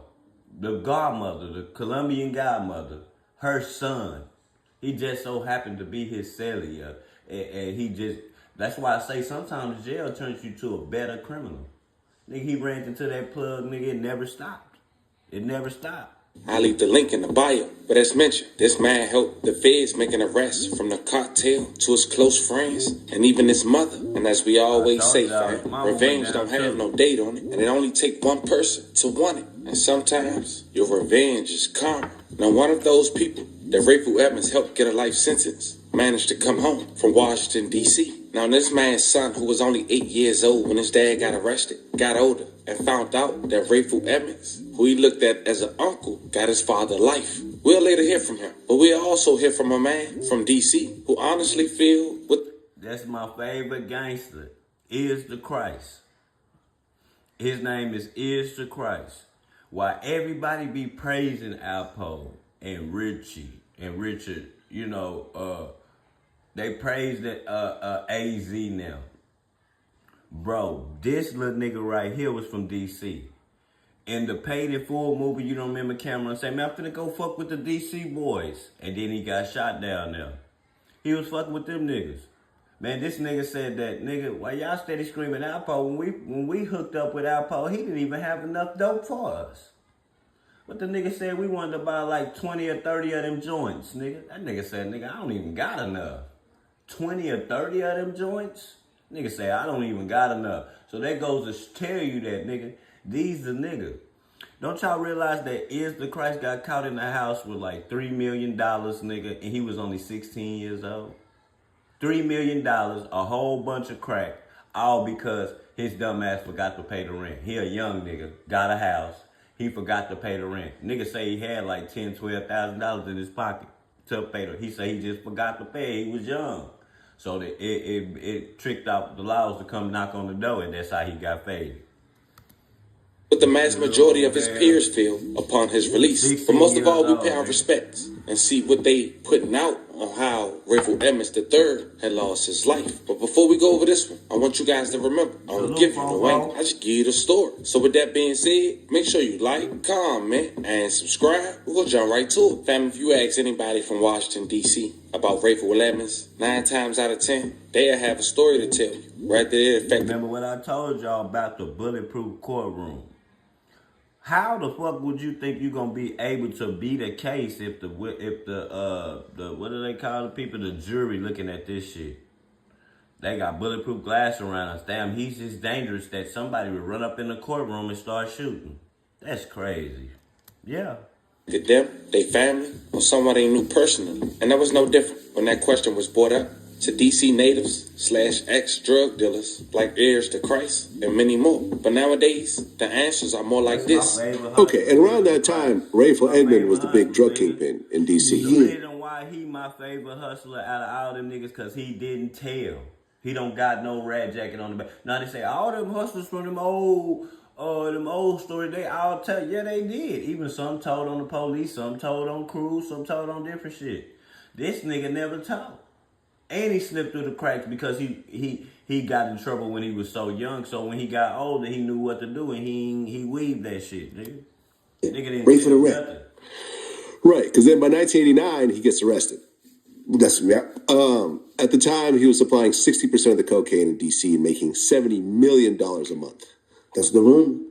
the godmother, the Colombian godmother, her son. He just so happened to be his celly, and he just. That's why I say sometimes jail turns you to a better criminal. Nigga, he ran into that plug, nigga. It never stopped. It never stopped. I'll leave the link in the bio. But as mentioned, this man helped the feds make an arrest from the cartel to his close friends and even his mother. And as we always say, fam, revenge don't have no date on it. And it only take one person to want it. And sometimes your revenge is karma. Now one of those people that Raful Edmonds helped get a life sentence managed to come home from Washington, D.C. Now this man's son, who was only 8 years old when his dad got arrested, got older and found out that Raful Edmonds, who he looked at as an uncle, got his father life. We'll later hear from him, but we'll also hear from a man from D.C. who honestly feel with... That's my favorite gangster, Is the Christ. His name is the Christ. While everybody be praising Alpo and Richie and Richard, you know, they praise the AZ now. Bro, this little nigga right here was from DC. In the Paid in Full movie, you don't remember Cameron saying, man, I'm finna go fuck with the DC boys. And then he got shot down there. He was fucking with them niggas. Man, this nigga said that, nigga, why y'all steady screaming Alpo? When we hooked up with Alpo, he didn't even have enough dope for us. But the nigga said we wanted to buy like 20 or 30 of them joints, nigga. That nigga said, nigga, I don't even got enough. 20 or 30 of them joints? Nigga say, I don't even got enough. So that goes to tell you that, nigga, these the nigga. Don't y'all realize that Is the Christ got caught in the house with like $3 million, nigga, and he was only 16 years old? $3 million, a whole bunch of crack, all because his dumb ass forgot to pay the rent. He a young nigga, got a house, he forgot to pay the rent. Nigga say he had like $10,000, $12,000 in his pocket to pay the. He say he just forgot to pay. He was young, so that it tricked out the laws to come knock on the door, and that's how he got faded. What the mass majority of his peers feel upon his release. But most of all, we pay our respects and see what they putting out on how Raful Edmonds III had lost his life. But before we go over this one, I want you guys to remember, I don't give you the angle, I just give you the story. So with that being said, make sure you like, comment, and subscribe. We're going to jump right to it. Family, if you ask anybody from Washington, D.C. about Raful Edmonds, 9 times out of 10, they'll have a story to tell you. Right there, it affected. Remember what I told y'all about the bulletproof courtroom? How the fuck would you think you're gonna be able to beat a case if the what do they call the people, the jury looking at this shit? They got bulletproof glass around us. Damn, he's just dangerous that somebody would run up in the courtroom and start shooting. That's crazy. Yeah. Did them, they family, or someone they knew personally. And that was no different when that question was brought up to DC natives / ex-drug dealers like heirs to Christ and many more. But nowadays, the answers are more like this. Okay, and around that time, Raful Edmond was the big drug kingpin in DC. The reason why he my favorite hustler out of all them niggas, because he didn't tell. He don't got no rat jacket on the back. Now they say all them hustlers from them old stories, they all tell. Yeah, they did. Even some told on the police, some told on crews, some told on different shit. This nigga never told. And he slipped through the cracks because he got in trouble when he was so young. So when he got older, he knew what to do, and he weaved that shit, nigga. Nigga didn't wait for the nothing. rep. Right, because then by 1989, he gets arrested. That's at the time, he was supplying 60% of the cocaine in D.C. and making $70 million a month. That's the room.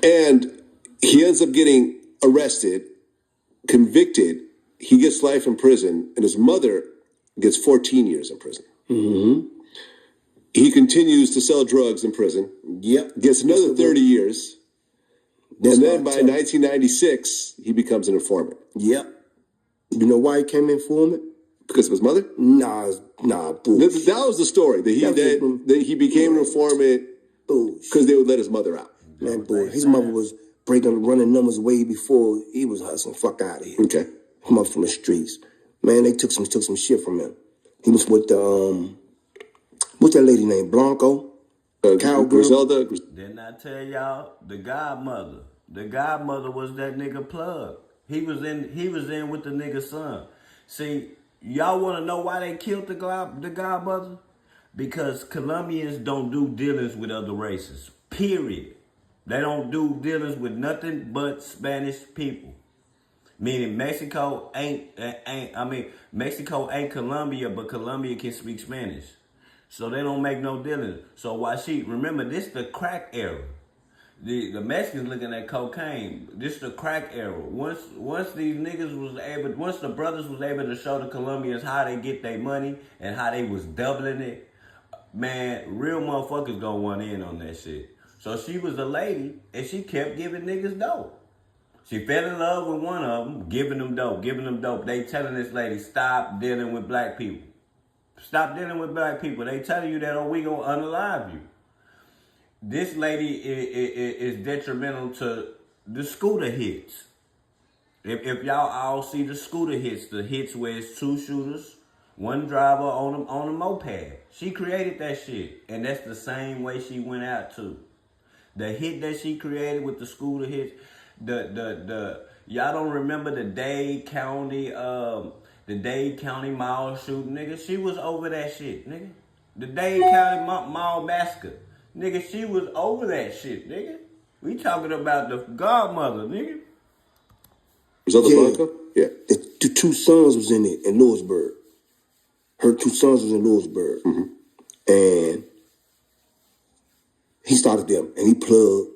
And he ends up getting arrested, convicted. He gets life in prison, and his mother gets 14 years in prison. Mm-hmm. He continues to sell drugs in prison. Yep. Gets another 30 years. And then by 1996, he becomes an informant. Yep. You know why he came informant? Because of his mother? Nah, bullshit. That was the story. That he became an informant because they would let his mother out. Man, boy, his mother was running numbers way before he was hustling. Fuck out of here. Okay. Come up from the streets. Man, they took some shit from him. He was with the what's that lady named Blanco? Cowgirl. Griselda. Didn't I tell y'all the godmother? The godmother was that nigga Plug. He was in with the nigga's son. See, y'all want to know why they killed the godmother? Because Colombians don't do dealings with other races. Period. They don't do dealings with nothing but Spanish people. Meaning Mexico ain't Colombia, but Colombia can speak Spanish. So they don't make no dealings. So remember, this the crack era. The Mexicans looking at cocaine. This the crack era. Once the brothers was able to show the Colombians how they get their money and how they was doubling it, man, real motherfuckers gonna want in on that shit. So she was a lady and she kept giving niggas dope. She fell in love with one of them, giving them dope. They telling this lady, stop dealing with black people. Stop dealing with black people. They telling you that, or we gonna unalive you. This lady is detrimental to the scooter hits. If y'all all see the scooter hits, the hits where it's two shooters, one driver on a moped. She created that shit. And that's the same way she went out too. The hit that she created with the scooter hits, y'all don't remember the Dade County mall shooting, nigga? She was over that shit, nigga. The Dade County mall massacre, nigga. She was over that shit, nigga. We talking about the godmother, nigga. Blanco? Yeah. The two sons was in it in Lewisburg. Her two sons was in Lewisburg. And he started them and he plugged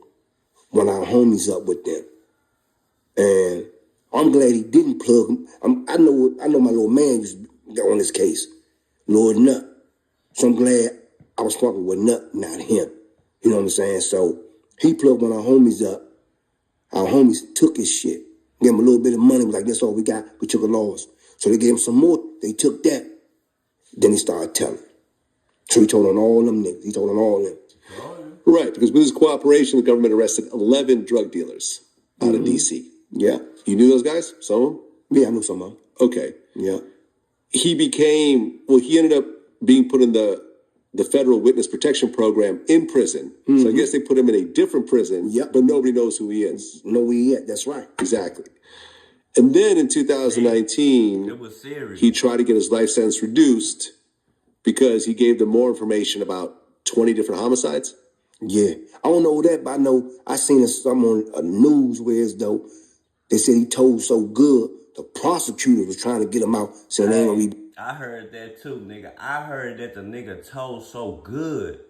one of our homies up with them. And I'm glad he didn't plug him. I know my little man was on this case, Lord Nut. So I'm glad I was fucking with Nut, not him. You know what I'm saying? So he plugged one of our homies up. Our homies took his shit. Gave him a little bit of money. Was like, that's all we got. We took a loss. So they gave him some more. They took that. Then he started telling. So he told on all them niggas. He told on all them. Right, because with his cooperation, the government arrested 11 drug dealers out of D.C. Yeah. You knew those guys? Some of them? Yeah, I knew some of them. Okay. Yeah. He ended up being put in the federal witness protection program in prison. So I guess they put him in a different prison, but nobody knows who he is. Know where he at, that's right. Exactly. And then in 2019, it was serious. He tried to get his life sentence reduced because he gave them more information about 20 different homicides. Yeah. I don't know that, but I know I seen some on a news where it's though they said he told so good, the prosecutor was trying to get him out, saying they ain't gonna be. I heard that too, nigga. I heard that the nigga told so good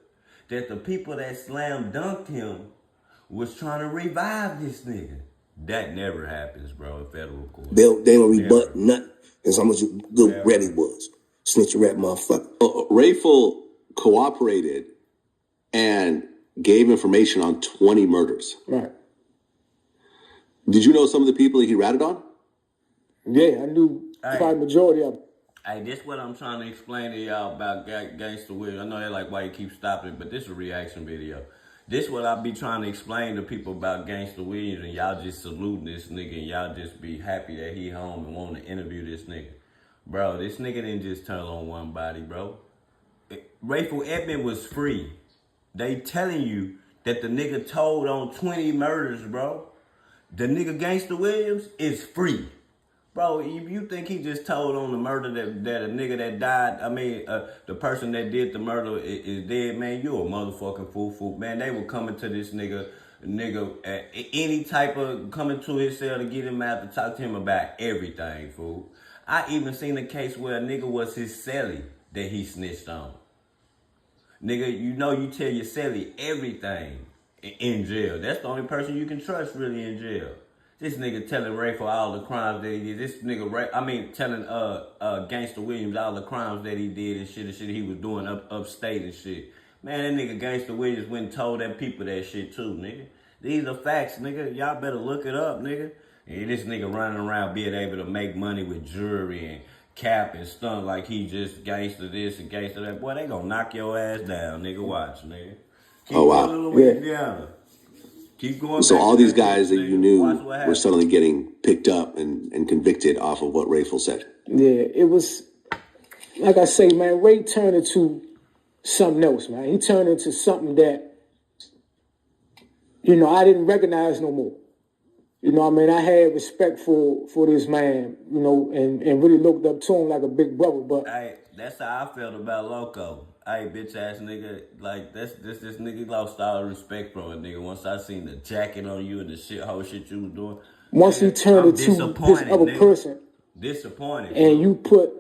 that the people that slam dunked him was trying to revive this nigga. That never happens, bro, in federal court. They don't rebut nothing. That's how much good red he was. Snitch rat motherfucker. Raful cooperated and gave information on 20 murders. Right. Did you know some of the people that he ratted on? Yeah, I knew probably majority of them. Hey, this what I'm trying to explain to y'all about Gangsta Williams. I know they're like, why you keep stopping, but this is a reaction video. This what I be trying to explain to people about Gangsta Williams, and y'all just saluting this nigga, and y'all just be happy that he home and want to interview this nigga. Bro, this nigga didn't just turn on one body, bro. Raful Edmond was free. They telling you that the nigga told on 20 murders, bro. The nigga Gangsta Williams is free. Bro, if you think he just told on the murder that a nigga that died, the person that did the murder is dead, man, you a motherfucking fool. Man, they were coming to this nigga any type of coming to his cell to get him out to talk to him about everything, fool. I even seen a case where a nigga was his celly that he snitched on. Nigga, you know you tell your celly everything in jail. That's the only person you can trust really in jail. This nigga telling Raful all the crimes that he did. This nigga, telling Gangsta Williams all the crimes that he did and shit he was doing upstate and shit. Man, that nigga Gangsta Williams went and told them people that shit too, nigga. These are facts, nigga. Y'all better look it up, nigga. And this nigga running around being able to make money with jewelry and cap and stunt like he just gangster this and gangster that. Boy, they gonna knock your ass down, nigga. Watch, nigga. Keep going, Louisiana. Keep going. So all these guys that you knew were suddenly getting picked up and convicted off of what Raful said. Yeah, it was like I say, man, Ray turned into something else, man. He turned into something that, I didn't recognize no more. I had respect for this man, and really looked up to him like a big brother. But Hey, that's how I felt about Loco. Hey, bitch ass nigga, like this nigga lost all respect from a nigga once I seen the jacket on you and the whole shit you was doing. once he turned into this other person, disappointed, and you put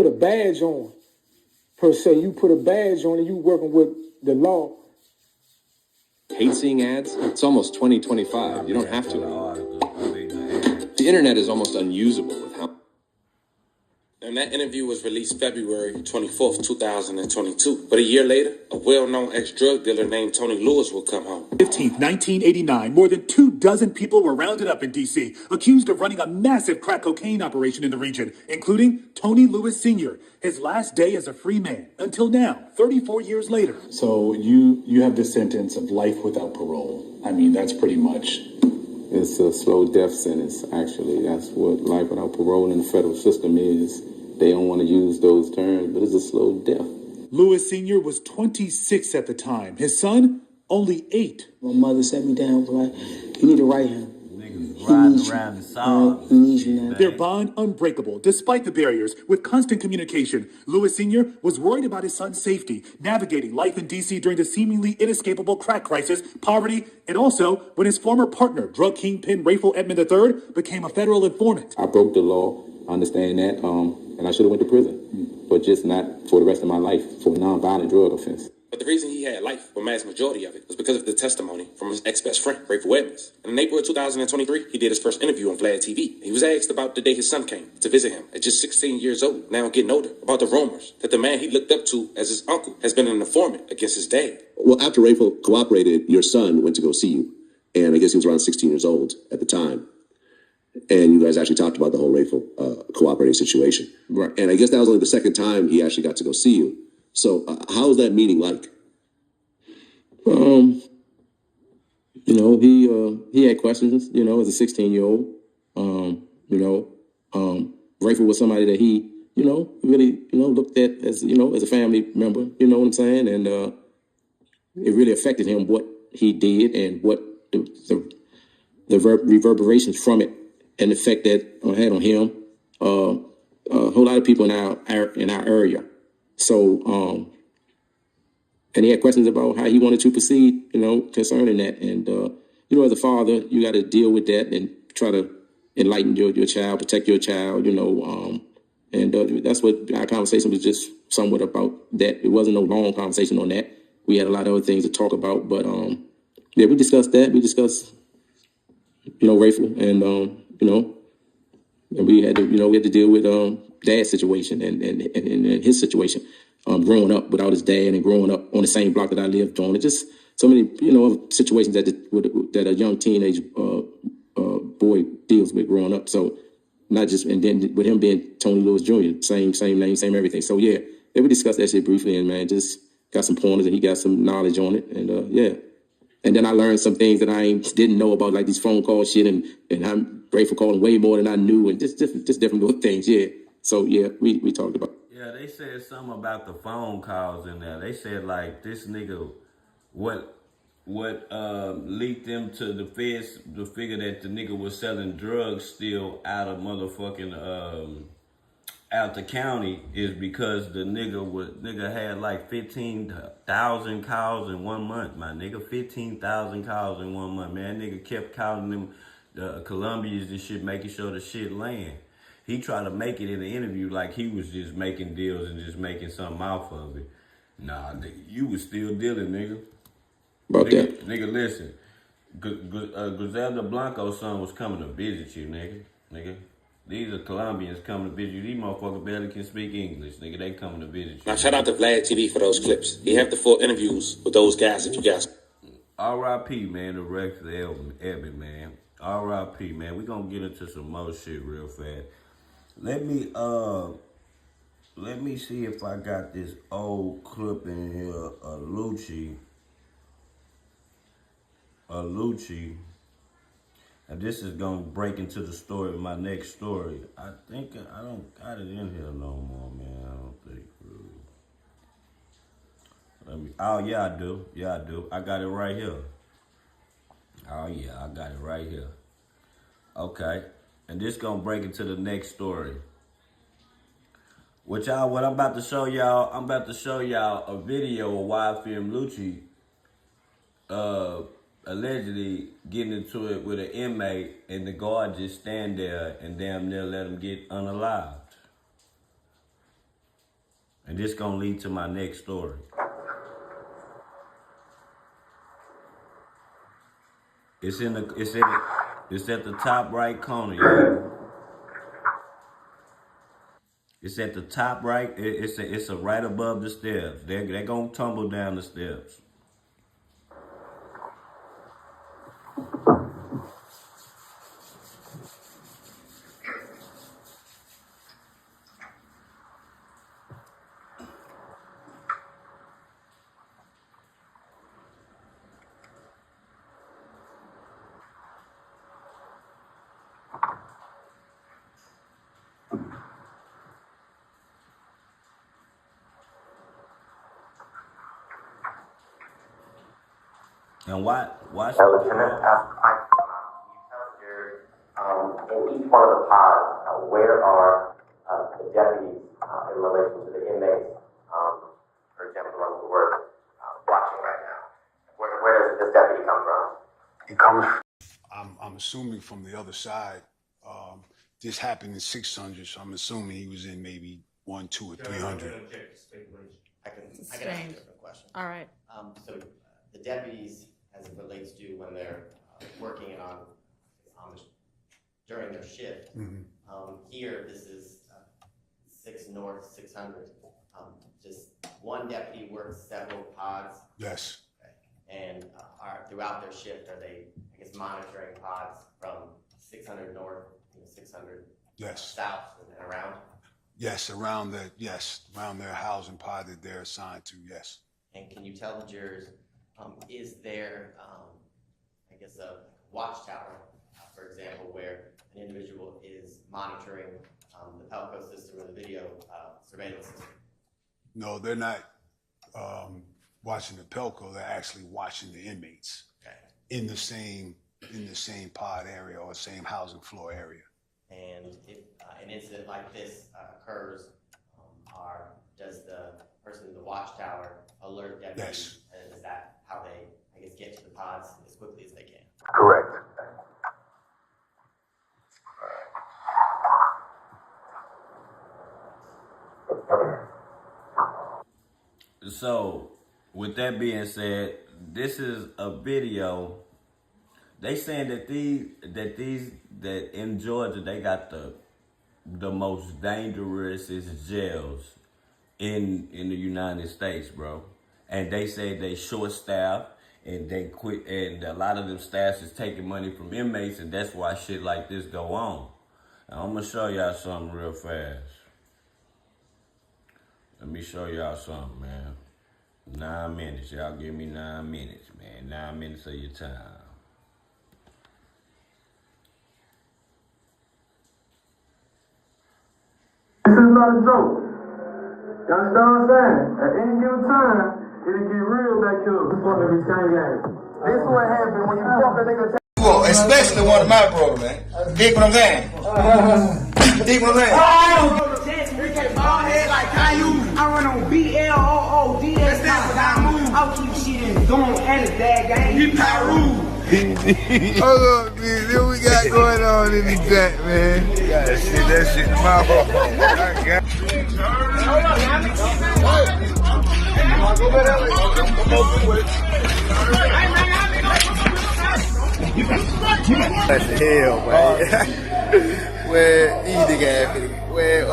a badge on, per se. You put a badge on, and you working with the law. Hate seeing ads? It's almost 2025. You don't have to. The internet is almost unusable with how... And that interview was released February 24th, 2022. But a year later, a well-known ex-drug dealer named Tony Lewis will come home. 15th, 1989, more than 24 people were rounded up in D.C., accused of running a massive crack cocaine operation in the region, including Tony Lewis Sr., his last day as a free man, until now, 34 years later. So you have the sentence of life without parole. I mean, that's pretty much... It's a slow death sentence, actually. That's what life without parole in the federal system is. They don't want to use those terms, but it's a slow death. Lewis Sr. was 26 at the time. His son, only 8. My mother sat me down and was like, you need to write him. Riding around the song. He needs you now. Their bond unbreakable, despite the barriers. With constant communication, Lewis Sr. was worried about his son's safety, navigating life in D.C. during the seemingly inescapable crack crisis, poverty, and also when his former partner, drug kingpin Raful Edmond III, became a federal informant. I broke the law, I understand that, and I should have went to prison, but just not for the rest of my life for a nonviolent drug offense. But the reason he had life, or mass majority of it, was because of the testimony from his ex-best friend, Raful Edmond. And in April of 2023, he did his first interview on Vlad TV. He was asked about the day his son came to visit him at just 16 years old, now getting older, about the rumors that the man he looked up to as his uncle has been an informant against his dad. Well, after Raful cooperated, your son went to go see you. And I guess he was around 16 years old at the time. And you guys actually talked about the whole Raful cooperating situation. Right. And I guess that was only the second time he actually got to go see you. So how was that meeting like? He had questions, as a 16-year-old. Raful was somebody that he, really, looked at as, as a family member, you know what I'm saying? And it really affected him what he did and what the reverberations from it and the effect that had on him. A whole lot of people in our area. So, and he had questions about how he wanted to proceed, concerning that. And, as a father, you got to deal with that and try to enlighten your child, protect your child, and that's what our conversation was, just somewhat about that. It wasn't no long conversation on that. We had a lot of other things to talk about, but, we discussed that. We discussed, Raful and, and we had to deal with, dad's situation and his situation. Growing up without his dad and growing up on the same block that I lived on. It's just so many, situations that a young teenage boy deals with growing up. So not just, and then with him being Tony Lewis Jr., same name, same everything. So yeah, we discussed that shit briefly, and man, just got some pointers and he got some knowledge on it. And yeah. And then I learned some things that I didn't know about, like these phone call shit, and I'm grateful calling way more than I knew, and just different little things. Yeah. So yeah, we talked about. Yeah, they said something about the phone calls in there. They said like this nigga, what leaked them to the feds to figure that the nigga was selling drugs still out of motherfucking out the county is because the nigga had like 15,000 calls in 1 month, my nigga. 15,000 calls in 1 month, man. That nigga kept calling them Colombians and shit, making sure the shit land. He tried to make it in the interview like he was just making deals and just making something off of it. Nah, nigga, you was still dealing, nigga. About that. Nigga, listen. Griselda Blanco's son was coming to visit you, nigga. These are Colombians coming to visit you. These motherfuckers barely can speak English, nigga. They coming to visit you. Now, shout out to Vlad TV for those clips. He have the full interviews with those guys if you guys. R.I.P., man, the Raful Edmond, man. R.I.P., man. We gonna get into some more shit real fast. Let me see if I got this old clip in here. Lucci. And this is gonna break into the story of my next story. I think I don't got it in here no more, man. I don't think. Oh yeah, I do. Yeah, I do. I got it right here. Oh yeah, I got it right here. Okay, and this gonna break into the next story. What I'm about to show y'all, I'm about to show y'all a video of YFM Lucci allegedly getting into it with an inmate, and the guard just stand there and damn near let him get unalived. And this gonna lead to my next story. It's at the top right corner, y'all. It's at the top right. It's right above the steps. They're gonna tumble down the steps. And watch. Lieutenant, in each one of the pods, where are the deputies in relation to the inmates, for example, the ones who were watching right now? Where does this deputy come from? It comes. I'm assuming from the other side. This happened in 600, so I'm assuming he was in maybe 1, 2, or 300. I can ask a different question. All right. So the deputies, as it relates to when they're working during their shift. Here, this is 6 North 600. Just one deputy works several pods. Yes. Okay. And throughout their shift, are they, I guess, monitoring pods from 600 North, 600 South and around? Yes, around their housing pod that they're assigned to. Yes. And can you tell the jurors, is there, I guess, a watchtower, for example, where an individual is monitoring the Pelco system or the video surveillance system? No, they're not watching the Pelco. They're actually watching the inmates in the same pod area or same housing floor area. And if an incident like this occurs, does the person in the watchtower alert deputies? Yes. And is that how they, I guess, get to the pods as quickly as they can? Correct. So, with that being said, this is a video. They saying that in Georgia they got the most dangerous jails in the United States, bro. And they say they short staffed and they quit, and a lot of them staffs is taking money from inmates, and that's why shit like this go on. Now, I'm gonna show y'all something real fast. Let me show y'all something, man. 9 minutes, y'all give me 9 minutes, man. 9 minutes of your time. This is not a joke. You understand what I'm saying? At any given time, it'll get real back here. This is what happened when you fuck a nigga. Well, especially one of my brothers, man. Dig what I'm saying? Dig what I'm saying? I run on BLOODS. I'll keep shit in going at it, that game. He Pyru. Hold up, man. What we got going on in the chat, man? You gotta see that shit in my That's the hell, man. Where easy guy? Where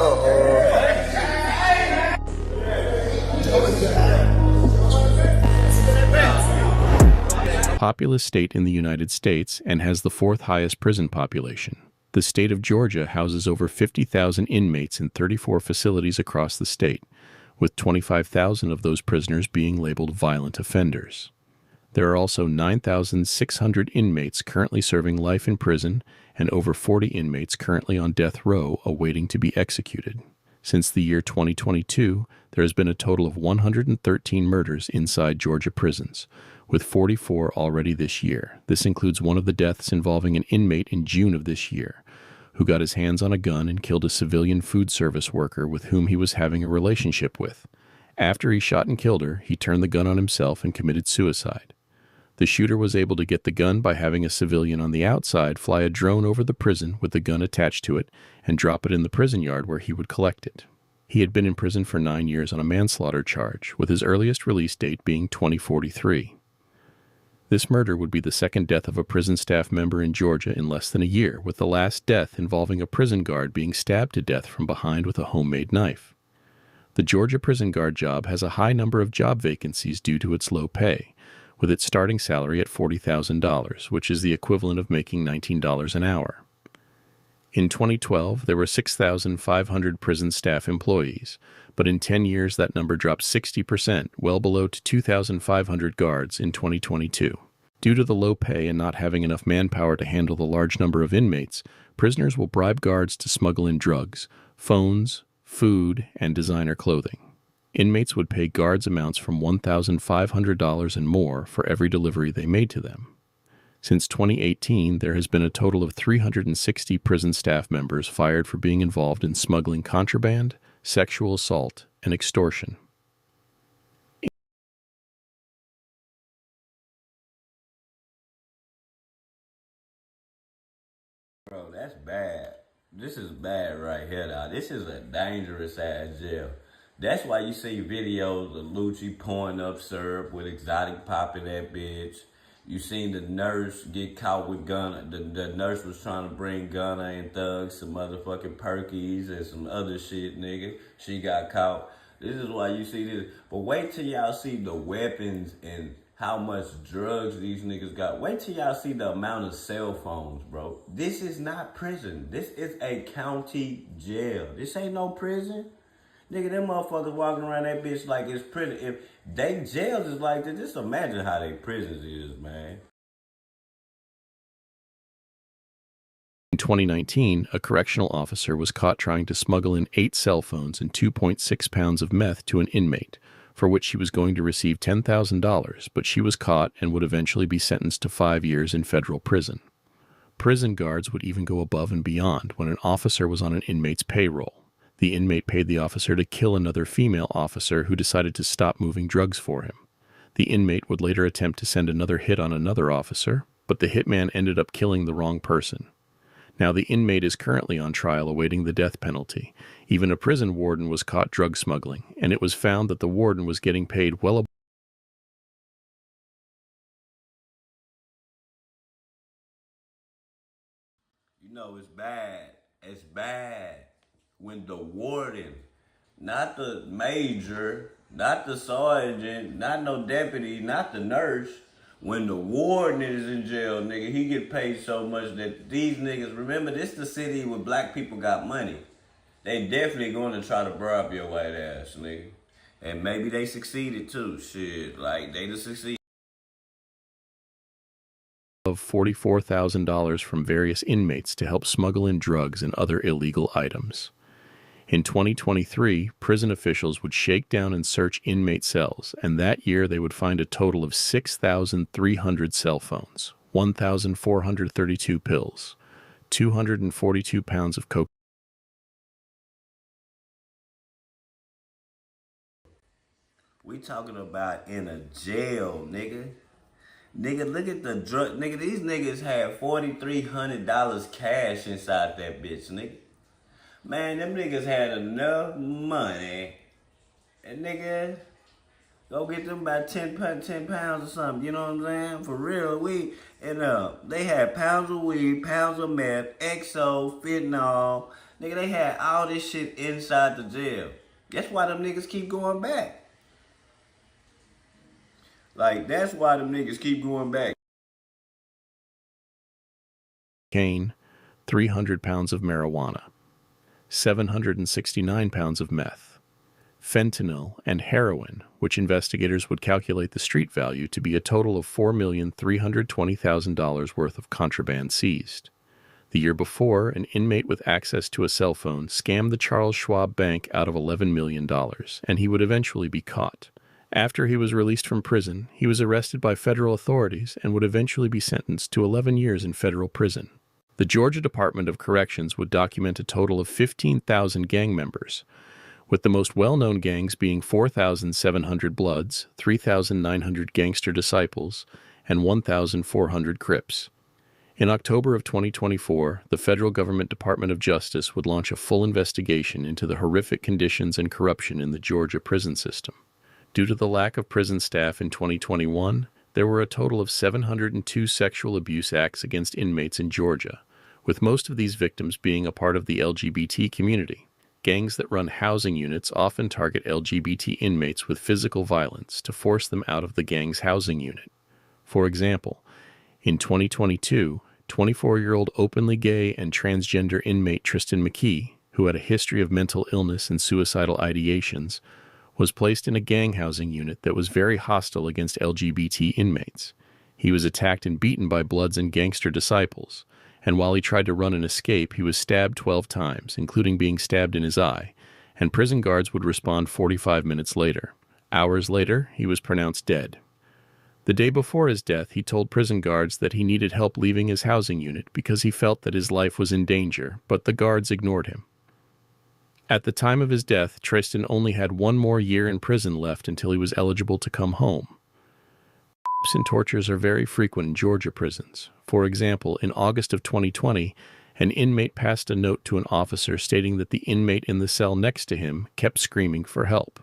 Populous state in the United States and has the 4th highest prison population. The state of Georgia houses over 50,000 inmates in 34 facilities across the state, with 25,000 of those prisoners being labeled violent offenders. There are also 9,600 inmates currently serving life in prison and over 40 inmates currently on death row awaiting to be executed. Since the year 2022, there has been a total of 113 murders inside Georgia prisons, with 44 already this year. This includes one of the deaths involving an inmate in June of this year, who got his hands on a gun and killed a civilian food service worker with whom he was having a relationship with. After he shot and killed her, he turned the gun on himself and committed suicide. The shooter was able to get the gun by having a civilian on the outside fly a drone over the prison with the gun attached to it and drop it in the prison yard where he would collect it. He had been in prison for 9 years on a manslaughter charge, with his earliest release date being 2043. This murder would be the second death of a prison staff member in Georgia in less than a year, with the last death involving a prison guard being stabbed to death from behind with a homemade knife. The Georgia prison guard job has a high number of job vacancies due to its low pay, with its starting salary at $40,000, which is the equivalent of making $19 an hour. In 2012, there were 6,500 prison staff employees, but in 10 years that number dropped 60%, well below to 2,500 guards in 2022. Due to the low pay and not having enough manpower to handle the large number of inmates, prisoners will bribe guards to smuggle in drugs, phones, food, and designer clothing. Inmates would pay guards amounts from $1,500 and more for every delivery they made to them. Since 2018, there has been a total of 360 prison staff members fired for being involved in smuggling contraband, sexual assault, and extortion. Bro, that's bad. This is bad right here, now. This is a dangerous ass jail. That's why you see videos of Lucci pouring up syrup with exotic pop in that bitch. You seen the nurse get caught with Gunna. The nurse was trying to bring Gunna and Thugs some motherfucking Perkies and some other shit, nigga. She got caught. This is why you see this. But wait till y'all see the weapons and how much drugs these niggas got. Wait till y'all see the amount of cell phones, bro. This is not prison. This is a county jail. This ain't no prison. Nigga, them motherfuckers walking around that bitch like it's prison. If they jails is like this, just imagine how they prisons is, man. In 2019, a correctional officer was caught trying to smuggle in 8 cell phones and 2.6 pounds of meth to an inmate, for which she was going to receive $10,000, but she was caught and would eventually be sentenced to 5 years in federal prison. Prison guards would even go above and beyond when an officer was on an inmate's payroll. The inmate paid the officer to kill another female officer who decided to stop moving drugs for him. The inmate would later attempt to send another hit on another officer, but the hitman ended up killing the wrong person. Now the inmate is currently on trial awaiting the death penalty. Even a prison warden was caught drug smuggling, and it was found that the warden was getting paid well above. You know, it's bad. It's bad when the warden, not the major, not the sergeant, not no deputy, not the nurse, when the warden is in jail, nigga, he get paid so much that these niggas, remember, this the city where black people got money. They definitely going to try to bribe your white ass, nigga. And maybe they succeeded too, shit. Like, they just succeeded. Of $44,000 from various inmates to help smuggle in drugs and other illegal items. In 2023, prison officials would shake down and search inmate cells, and that year they would find a total of 6,300 cell phones, 1,432 pills, 242 pounds of cocaine. We talking about in a jail, nigga. Nigga, look at the drug. Nigga, these niggas had $4,300 cash inside that bitch, nigga. Man, them niggas had enough money. And nigga, go get them about 10 pounds or something. You know what I'm saying? For real, weed. And they had pounds of weed, pounds of meth, XO, fentanyl. Nigga, they had all this shit inside the jail. That's why them niggas keep going back. Like, that's why them niggas keep going back. 300 pounds of marijuana, 769 pounds of meth, fentanyl, and heroin, which investigators would calculate the street value to be a total of $4,320,000 worth of contraband seized. The year before, an inmate with access to a cell phone scammed the Charles Schwab Bank out of $11 million, and he would eventually be caught. After he was released from prison, he was arrested by federal authorities and would eventually be sentenced to 11 years in federal prison. The Georgia Department of Corrections would document a total of 15,000 gang members, with the most well-known gangs being 4,700 Bloods, 3,900 Gangster Disciples, and 1,400 Crips. In October of 2024, the federal government Department of Justice would launch a full investigation into the horrific conditions and corruption in the Georgia prison system. Due to the lack of prison staff in 2021, there were a total of 702 sexual abuse acts against inmates in Georgia, with most of these victims being a part of the LGBT community. Gangs that run housing units often target LGBT inmates with physical violence to force them out of the gang's housing unit. For example, in 2022, 24-year-old openly gay and transgender inmate Tristan McKee, who had a history of mental illness and suicidal ideations, was placed in a gang housing unit that was very hostile against LGBT inmates. He was attacked and beaten by Bloods and Gangster Disciples, and while he tried to run and escape, he was stabbed 12 times, including being stabbed in his eye, and prison guards would respond 45 minutes later. Hours later, he was pronounced dead. The day before his death, he told prison guards that he needed help leaving his housing unit because he felt that his life was in danger, but the guards ignored him. At the time of his death, Tristan only had 1 more year in prison left until he was eligible to come home. Rapes and tortures are very frequent in Georgia prisons. For example, in August of 2020, an inmate passed a note to an officer stating that the inmate in the cell next to him kept screaming for help.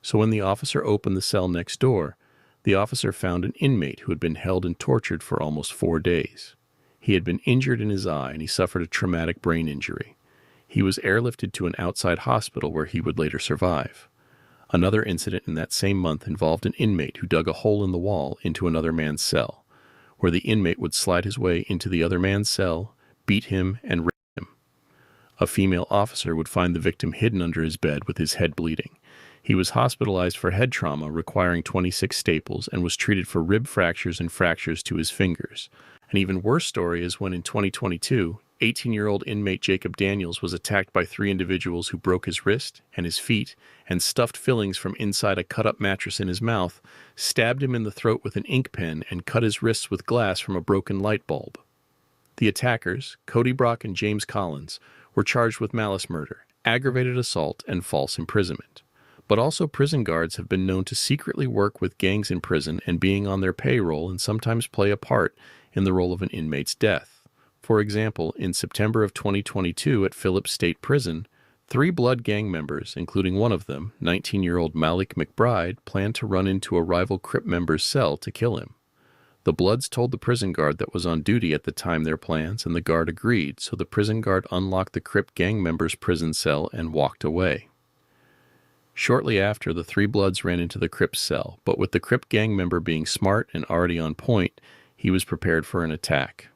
So when the officer opened the cell next door, the officer found an inmate who had been held and tortured for almost 4 days. He had been injured in his eye and he suffered a traumatic brain injury. He was airlifted to an outside hospital where he would later survive. Another incident in that same month involved an inmate who dug a hole in the wall into another man's cell, where the inmate would slide his way into the other man's cell, beat him, and rape him. A female officer would find the victim hidden under his bed with his head bleeding. He was hospitalized for head trauma requiring 26 staples and was treated for rib fractures and fractures to his fingers. An even worse story is when in 2022, 18-year-old inmate Jacob Daniels was attacked by 3 individuals who broke his wrist and his feet and stuffed fillings from inside a cut-up mattress in his mouth, stabbed him in the throat with an ink pen, and cut his wrists with glass from a broken light bulb. The attackers, Cody Brock and James Collins, were charged with malice murder, aggravated assault, and false imprisonment. But also prison guards have been known to secretly work with gangs in prison and being on their payroll and sometimes play a part in the role of an inmate's death. For example, in September of 2022 at Phillips State Prison, 3 Blood gang members, including one of them, 19-year-old Malik McBride, planned to run into a rival Crip member's cell to kill him. The Bloods told the prison guard that was on duty at the time their plans, and the guard agreed, so the prison guard unlocked the Crip gang member's prison cell and walked away. Shortly after, the 3 Bloods ran into the Crip's cell, but with the Crip gang member being smart and already on point, he was prepared for an attack.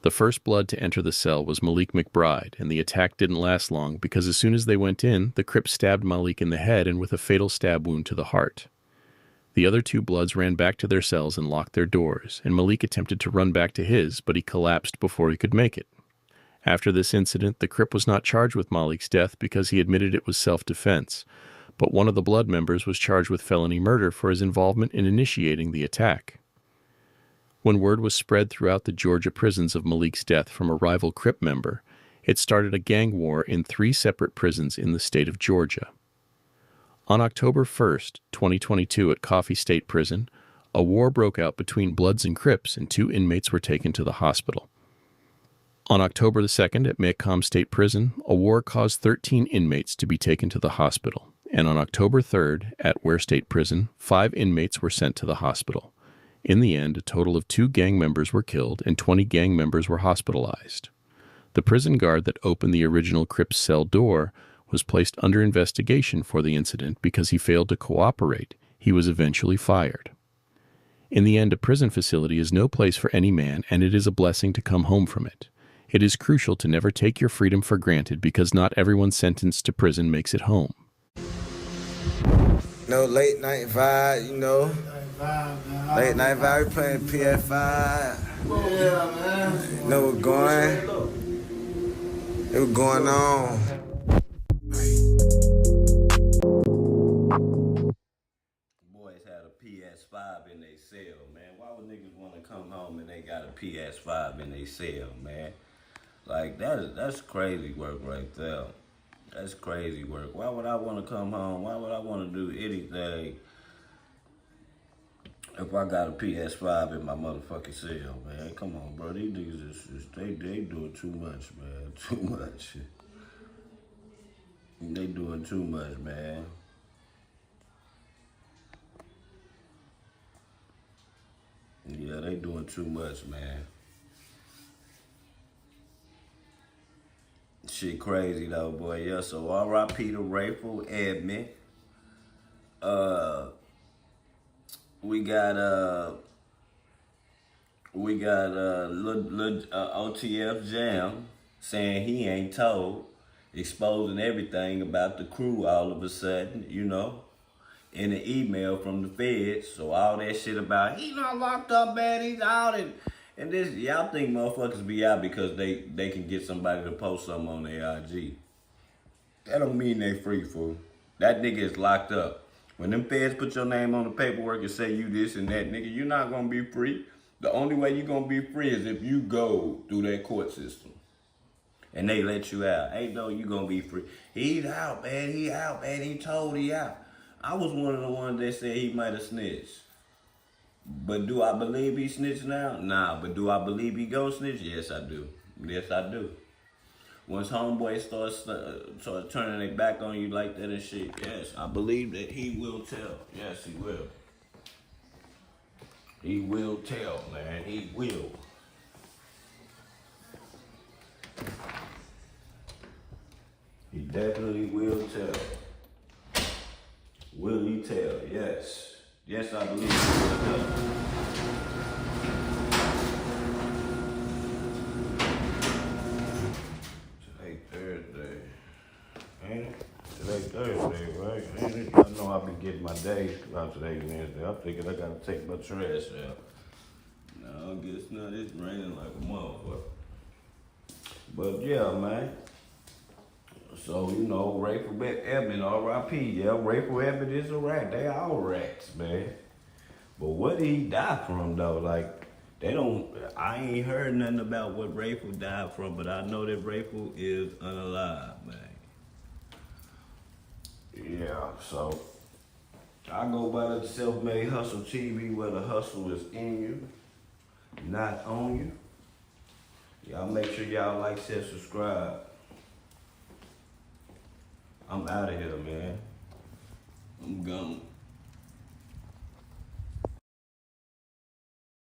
The first Blood to enter the cell was Malik McBride, and the attack didn't last long because as soon as they went in, the Crip stabbed Malik in the head and with a fatal stab wound to the heart. The other 2 Bloods ran back to their cells and locked their doors, and Malik attempted to run back to his, but he collapsed before he could make it. After this incident, the Crip was not charged with Malik's death because he admitted it was self-defense, but one of the Blood members was charged with felony murder for his involvement in initiating the attack. When word was spread throughout the Georgia prisons of Malik's death from a rival Crip member, it started a gang war in 3 separate prisons in the state of Georgia. On October 1st, 2022 at Coffee State Prison, a war broke out between Bloods and Crips and 2 inmates were taken to the hospital. On October 2nd at Maycomb State Prison, a war caused 13 inmates to be taken to the hospital, and on October 3rd at Ware State Prison, 5 inmates were sent to the hospital. In the end, a total of 2 gang members were killed and 20 gang members were hospitalized. The prison guard that opened the original Crip's cell door was placed under investigation for the incident because he failed to cooperate. He was eventually fired. In the end, a prison facility is no place for any man, and it is a blessing to come home from it. It is crucial to never take your freedom for granted because not everyone sentenced to prison makes it home. No late night vibe, you know. Late night vibe, we playing PS5. Yeah, man. You know what's going? What's going on? Boys had a PS5 in their cell, man. Why would niggas want to come home and they got a PS5 in their cell, man? Like, that's crazy work right there. That's crazy work. Why would I want to come home? Why would I want to do anything if I got a PS5 in my motherfucking cell, man? Come on, bro. These niggas, they doing too much, man. Too much. They doing too much, man. Yeah, they doing too much, man. Shit crazy though, boy. Yeah, so R.I.P. to Raful Edmond. We got OTF Jam saying he ain't told, exposing everything about the crew all of a sudden, you know, in an email from the feds. So all that shit about he not locked up, man, he's out, and this, y'all think motherfuckers be out because they can get somebody to post something on their IG. That don't mean they free, fool. That nigga is locked up. When them feds put your name on the paperwork and say you this and that, nigga, you're not gonna be free. The only way you're gonna be free is if you go through that court system. And they let you out. Ain't no you gonna be free. He's out, man. He out, man. He told he out. I was one of the ones that said he might have snitched. But do I believe he snitched now? Nah, but do I believe he go snitch? Yes, I do. Yes, I do. Once homeboys start turning their back on you like that and shit, yes, I believe that he will tell. Yes, he will. He will tell, man. He will. He definitely will tell. Will he tell? Yes. Yes, I believe he will tell. Today Thursday. Ain't it? Today Thursday, right? Ain't it? I know I've been getting my days out today Wednesday. I figured I gotta take my trash out. No, I guess not. It's raining like a motherfucker. But yeah, man. So, you know, Raful Edmond, R.I.P. Yeah, Raful Edmond is a rat. They all rats, man. But what did he die from, though? Like, I ain't heard nothing about what Raful died from, but I know that Raful is unalive, man. Yeah, so I go by the Self-Made Hustle TV where the hustle is in you, not on you. Y'all make sure y'all like, share, subscribe. I'm out of here, man. I'm gone.